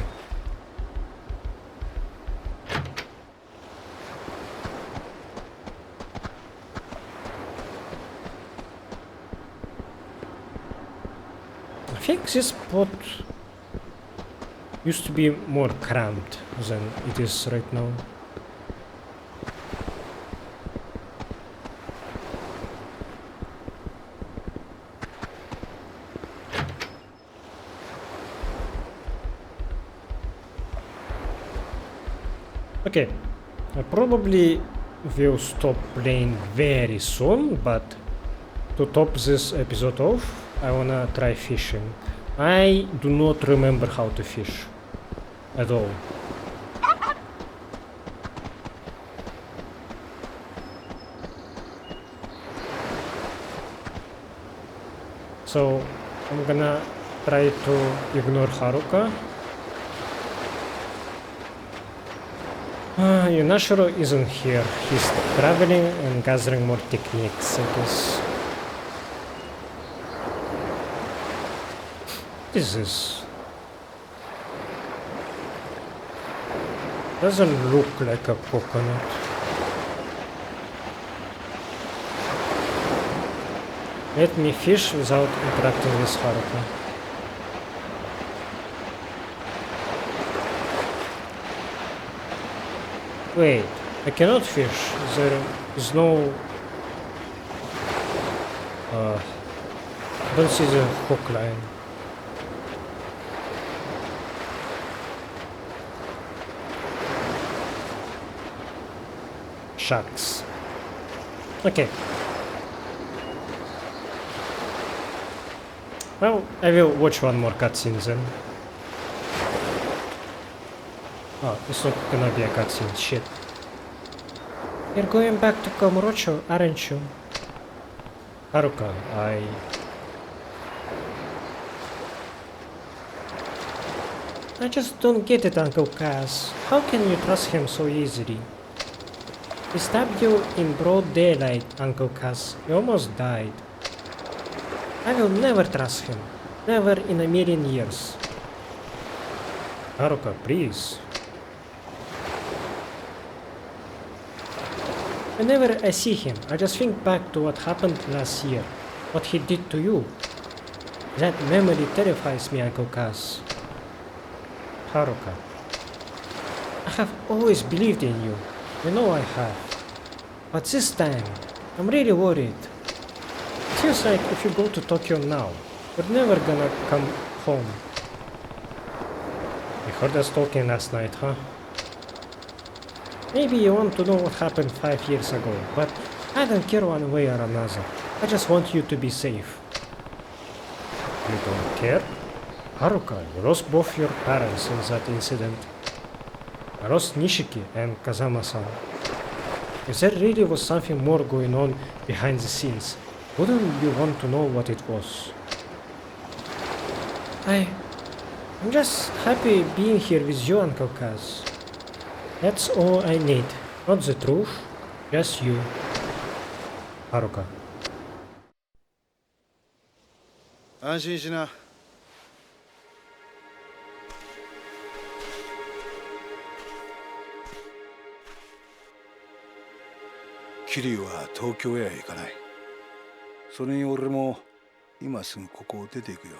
I think this spot used to be more cramped than it is right now. Okay, I probably will stop playing very soon, but to top this episode off, I wanna try fishing. I do not remember how to fish at all. So I'm gonna try to ignore Haruka. Yunashiro isn't here. He's traveling and gathering more techniques, I guess. What is this? Doesn't look like a coconut. Let me fish without interacting with Haruka. Wait, I cannot fish. There is no... I don't see the hook line. Shucks. Okay. Well, I will watch one more cutscene then. Oh, it's not gonna be a cutscene, shit. You're going back to Kamurocho, aren't you? Haruka, I just don't get it, Uncle Kaz. How can you trust him so easily? He stabbed you in broad daylight, Uncle Cass. You almost died. I will never trust him. Never in a million years. Haruka, please. Whenever I see him, I just think back to what happened last year. What he did to you. That memory terrifies me, Uncle Cass. Haruka. I have always believed in you. You know I have. But this time, I'm really worried. It feels like if you go to Tokyo now, you're never gonna come home. You heard us talking last night, huh? Maybe you want to know what happened 5 years ago, but I don't care one way or another. I just want you to be safe. You don't care? Haruka, you lost both your parents in that incident. I lost Nishiki and Kazama-san. If there really was something more going on behind the scenes, wouldn't you want to know what it was? I'm just happy being here with you, Uncle Kaz. That's all I need. Not the truth, just you. Haruka. 安心しな。桐生は東京へは行かない。それに俺も今すぐここを出ていくよ。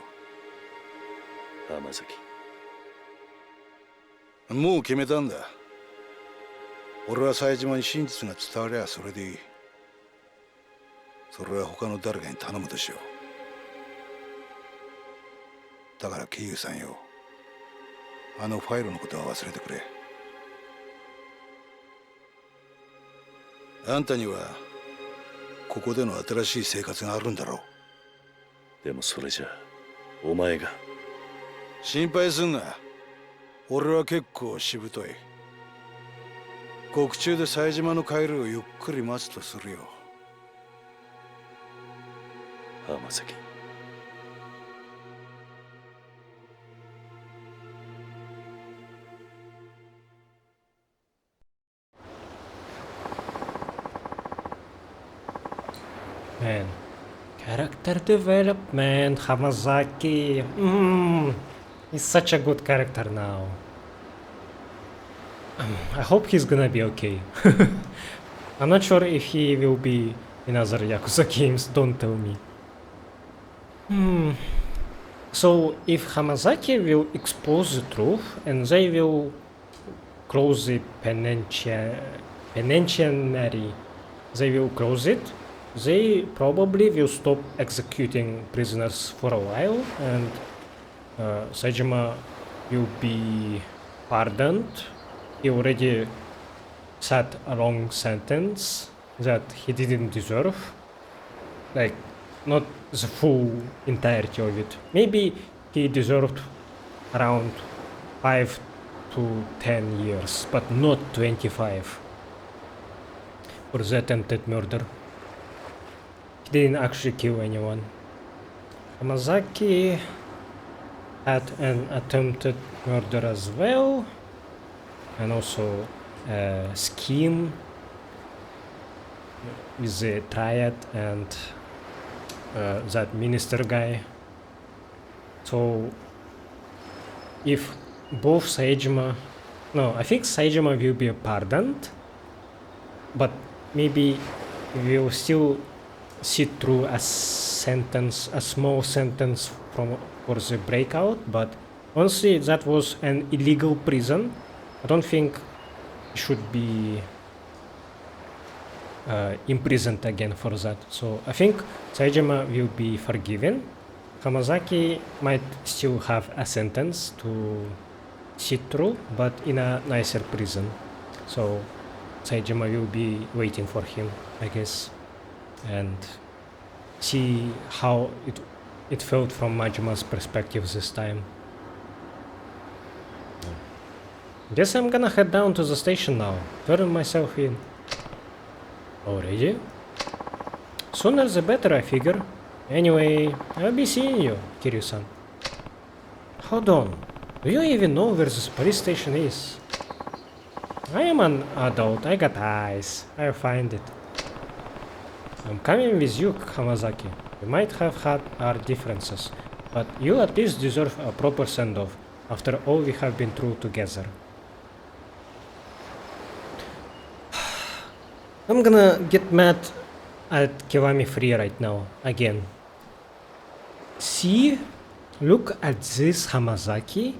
浜崎。もう決めたんだ。俺は冴島に真実が伝わりゃそれでいい。それは他の誰かに頼むとしよう。だから桐生さんよ、あのファイルのことは忘れてくれ。あんたにはここでの新しい生活があるんだろう。でもそれじゃお前が。心配すんな。俺は結構しぶとい。獄中で冴島の帰りをゆっくり待つとするよ。浜崎。Man, character development, Hamazaki. He's such a good character now. I hope he's gonna be okay. I'm not sure if he will be in other Yakuza games, don't tell me. So if Hamazaki will expose the truth and they will close the penitentiary, they will close it, they probably will stop executing prisoners for a while, and Saejima will be pardoned. He already sat a long sentence that he didn't deserve. Like, not the full entirety of it. Maybe he deserved around 5 to 10 years, but not 25 for the attempted murder. He didn't actually kill anyone. Hamazaki had an attempted murder as well, and also a scheme with the triad and that minister guy. So if both Saejima, no, I think Saejima will be pardoned, but maybe we will still sit through a sentence, a small sentence for the breakout. But honestly, that was an illegal prison. I don't think he should be imprisoned again for that. So I think Saejima will be forgiven. Hamazaki might still have a sentence to sit through, but in a nicer prison. So Saejima will be waiting for him, I guess, and see how it felt from Majima's perspective this time. Guess I'm gonna head down to the station now, turn myself in. Already? Sooner the better, I figure. Anyway, I'll be seeing you, Kiryu-san. Hold on. Do you even know where this police station is? I am an adult, I got eyes. I'll find it. I'm coming with you, Hamazaki. We might have had our differences, but you at least deserve a proper send-off after all we have been through together. I'm gonna get mad at Kiwami Free right now, again. See? Look at this Hamazaki,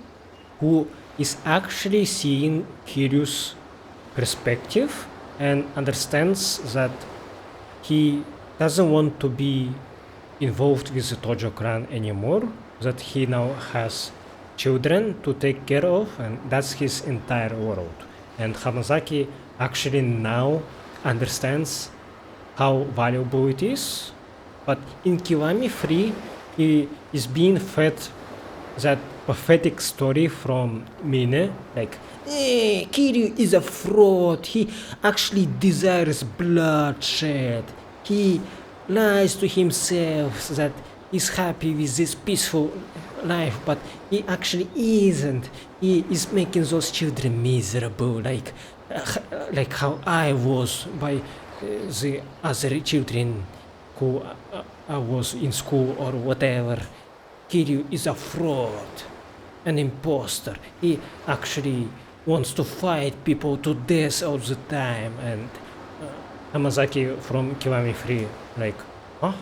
who is actually seeing Kiryu's perspective and understands that he doesn't want to be involved with the Tojo clan anymore, that he now has children to take care of, and that's his entire world. And Hamazaki actually now understands how valuable it is, but in Kiwami Free, he is being fed that pathetic story from Mine, like, Kiryu is a fraud, he actually desires bloodshed, he lies to himself that he's happy with this peaceful life, but he actually isn't. He is making those children miserable, like how I was by the other children who I was in school or whatever. Kiryu is a fraud, an imposter. He actually wants to fight people to death all the time. And Hamazaki from Kiwami Free, like, huh?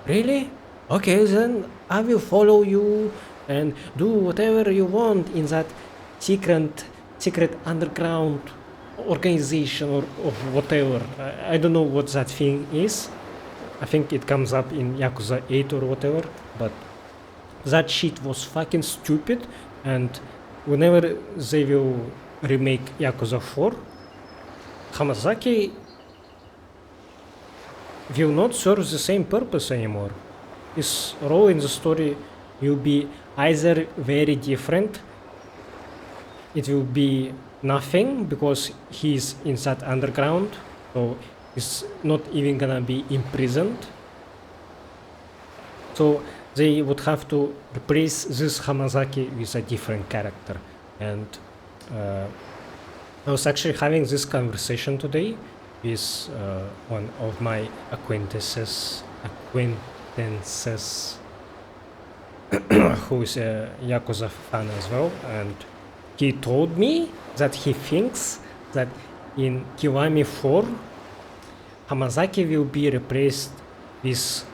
Really? Okay, then I will follow you and do whatever you want in that secret underground organization or whatever. I don't know what that thing is. I think it comes up in Yakuza 8 or whatever, but that shit was fucking stupid, and whenever they will remake Yakuza 4, Hamazaki will not serve the same purpose anymore. His role in the story will be either very different, it will be nothing because he's in that underground, so he's not even gonna be imprisoned. So they would have to replace this Hamazaki with a different character. And I was actually having this conversation today with one of my acquaintances who is a Yakuza fan as well, and he told me that he thinks that in Kiwami 4 Hamazaki will be replaced with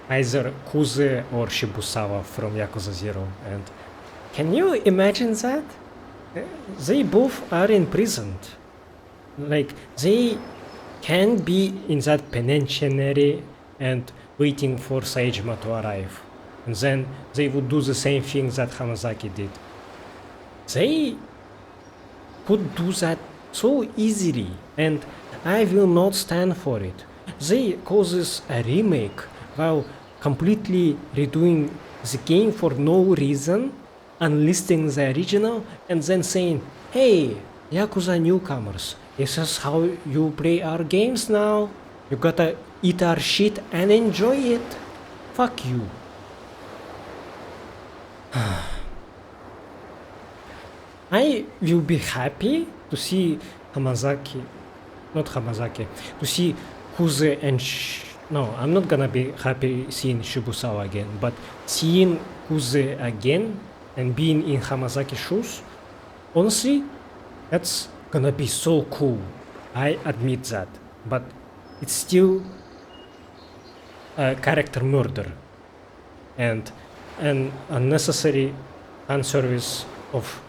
either Kuze or Shibusawa from Yakuza 0. And can you imagine that? They both are imprisoned. Like, they can be in that penitentiary and waiting for Saejima to arrive. And then they would do the same thing that Hamazaki did. They could do that so easily, and I will not stand for it. They call this a remake while completely redoing the game for no reason, unlisting the original, and then saying, hey, Yakuza newcomers, this is how you play our games now. You gotta eat our shit and enjoy it. Fuck you. I will be happy to see Hamazaki, not Hamazaki, to see Kuze and no, I'm not gonna be happy seeing Shibusawa again, but seeing Kuze again and being in Hamazaki's shoes, honestly, that's gonna be so cool. I admit that, but it's still a character murder and an unnecessary fan service of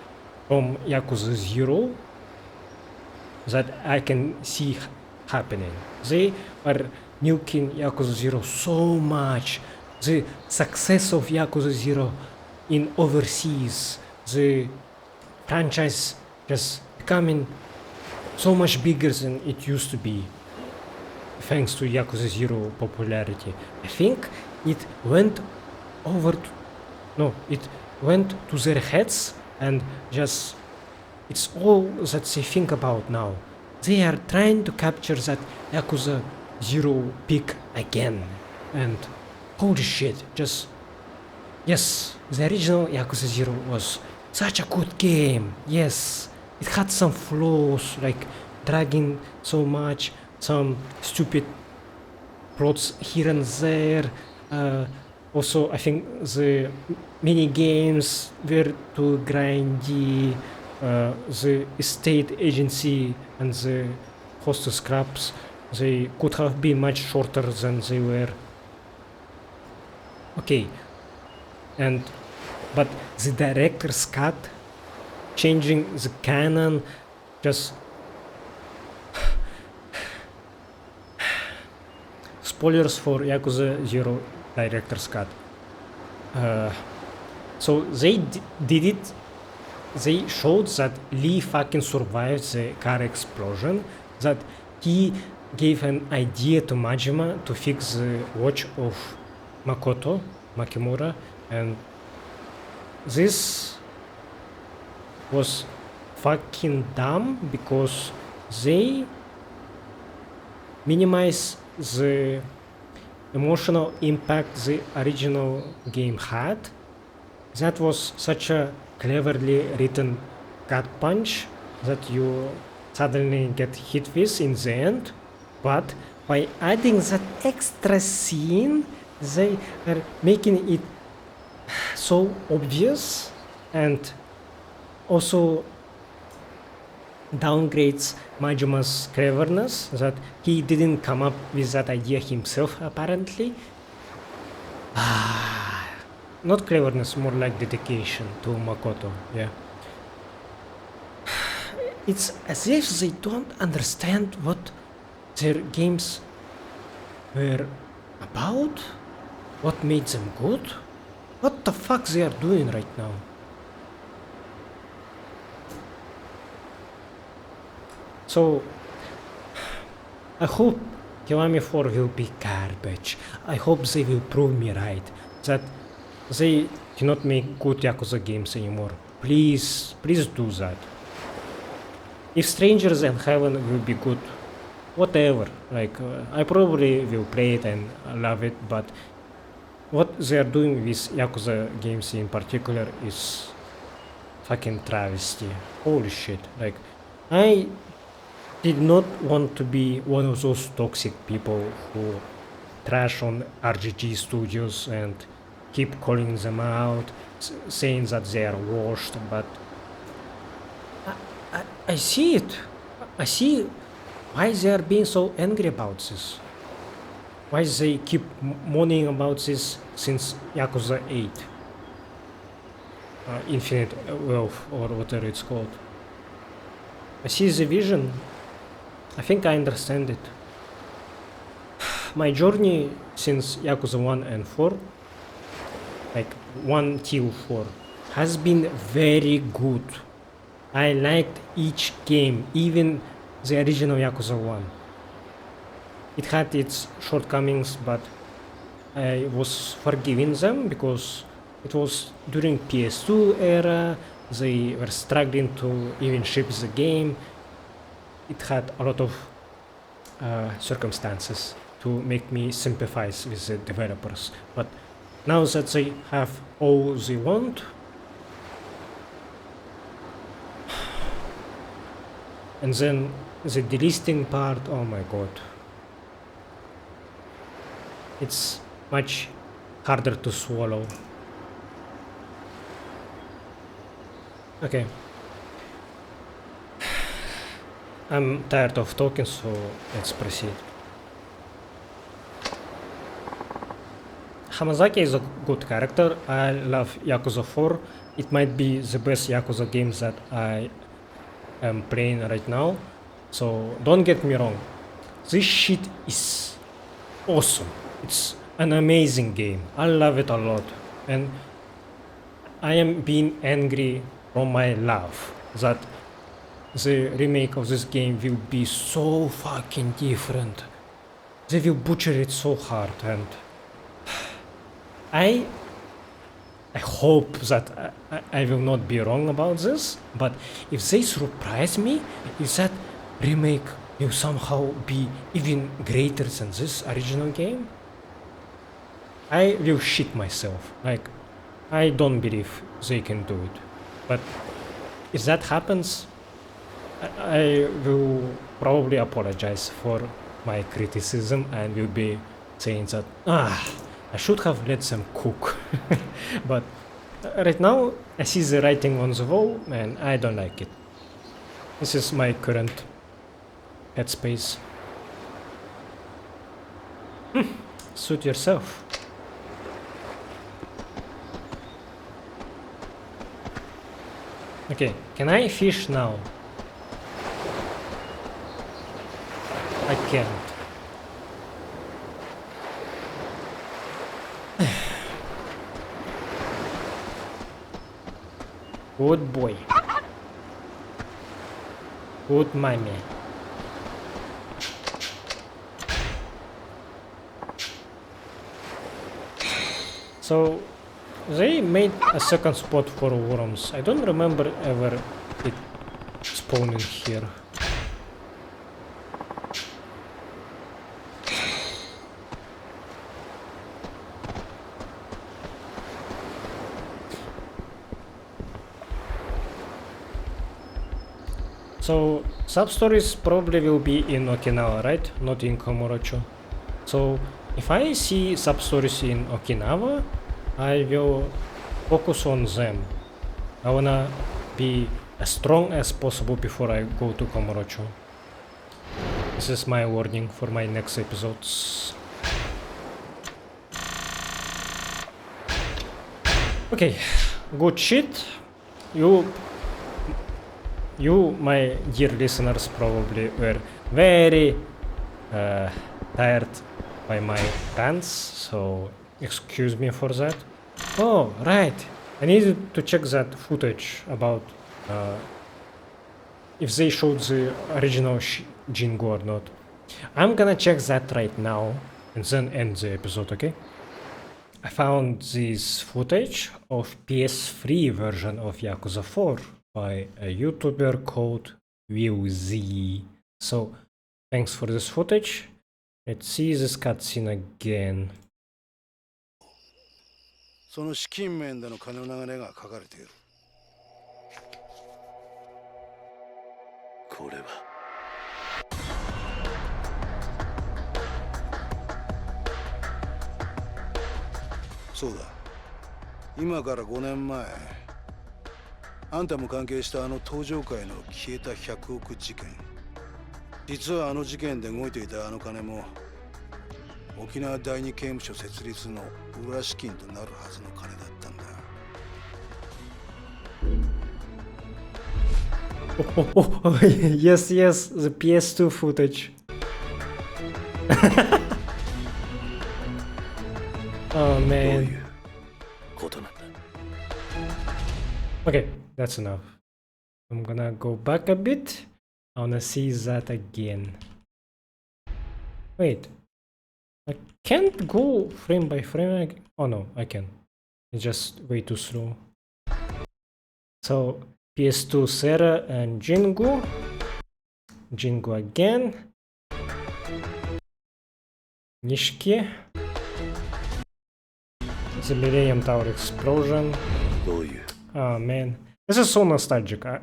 from Yakuza 0 that I can see happening. They are milking Yakuza 0 so much. The success of Yakuza 0 in overseas, the franchise just becoming so much bigger than it used to be thanks to Yakuza 0 popularity. I think it went over to, no, it went to their heads, and just it's all that they think about now. They are trying to capture that Yakuza 0 peak again, and holy shit, just yes, the original Yakuza 0 was such a good game. Yes, it had some flaws, like dragging so much, some stupid plots here and there. Also, I think the mini games were too grindy. The estate agency and the hostess scraps, they could have been much shorter than they were. Okay, but the director's cut, changing the canon, just spoilers for Yakuza 0 director's cut. So they did it. They showed that Lee fucking survived the car explosion, that he gave an idea to Majima to fix the watch of Makoto Makimura, and this was fucking dumb because they minimize the emotional impact the original game had. That was such a cleverly written gut punch that you suddenly get hit with in the end, but by adding that extra scene, they are making it so obvious and also downgrades Majima's cleverness, that he didn't come up with that idea himself apparently. Not cleverness, more like dedication to Makoto, yeah. It's as if they don't understand what their games were about, what made them good, what the fuck they are doing right now. So, I hope Kiwami 4 will be garbage. I hope they will prove me right, that they cannot make good Yakuza games anymore. Please, please do that. If Strangers and Heaven will be good, whatever. Like, I probably will play it and love it, but what they are doing with Yakuza games in particular is fucking travesty. Holy shit. Like, I did not want to be one of those toxic people who trash on RGG studios and keep calling them out, saying that they are washed, but I see it. I see why they are being so angry about this. Why they keep moaning about this since Yakuza 8. Infinite Wealth, or whatever it's called. I see the vision. I think I understand it. My journey since Yakuza 1 and 4, like 1 till 4, has been very good. I liked each game, even the original Yakuza 1. It had its shortcomings, but I was forgiving them because it was during PS2 era, they were struggling to even ship the game. It had a lot of circumstances to make me sympathize with the developers. But now that they have all they want, and then the delisting part, oh my god. It's much harder to swallow. Okay. I'm tired of talking, so let's proceed. Hamazaki is a good character. I love Yakuza 4. It might be the best Yakuza game that I am playing right now. So don't get me wrong. This shit is awesome. It's an amazing game. I love it a lot. And I am being angry from my love that the remake of this game will be so fucking different. They will butcher it so hard, and I hope that I will not be wrong about this, but if they surprise me, if that remake will somehow be even greater than this original game, I will shit myself. Like, I don't believe they can do it. But if that happens, I will probably apologize for my criticism and will be saying that I should have let them cook. But right now I see the writing on the wall and I don't like it. This is my current headspace. Suit yourself. Okay, can I fish now? I can't. Good boy. Good mommy. So they made a second spot for worms. I don't remember ever it spawning here. So sub-stories probably will be in Okinawa, right? Not in Komorocho. So if I see sub-stories in Okinawa, I will focus on them. I wanna be as strong as possible before I go to Komorocho. This is my warning for my next episodes. Okay, good shit. You, my dear listeners, probably were very tired by my rants, so excuse me for that. Oh, right. I needed to check that footage about if they showed the original Jingu or not. I'm gonna check that right now and then end the episode, okay? I found this footage of PS3 version of Yakuza 4 by a YouTuber called WillZ. So, thanks for this footage. Let's see this cutscene again. その資金面での金の流れが書かれている。これはそうだ。今から5年前、あんたも関係したあの登場界の消えた100億事件。実はあの事件で動いていたあの金も沖縄第二刑務所設立の裏資金となるはずの金だったんだ。Oh, yes, the PS2 footage. Oh どう man. いうことなんだ。 Okay, that's enough. I'm gonna go back a bit. I wanna see that again. Wait. I can't go frame by frame. Oh no, I can. It's just way too slow. So, PS2 Sera and Jingu. Jingu again. Nishiki. The Millennium Tower explosion. どういう Oh man, this is so nostalgic. I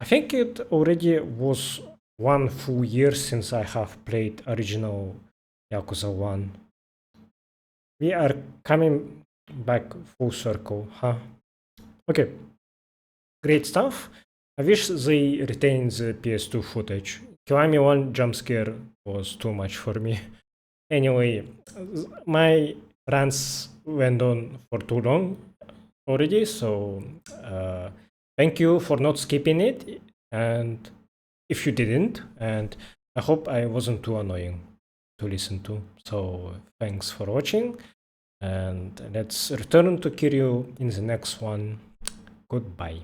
think it already was 1 full year since I have played original Yakuza 1. We are coming back full circle, huh? Okay, great stuff. I wish they retained the PS2 footage. Kiwami 1 jump scare was too much for me. Anyway, my rants went on for too long already, so thank you for not skipping it, and if you didn't, and I hope I wasn't too annoying to listen to. So thanks for watching, and let's return to Kiryu in the next one. Goodbye.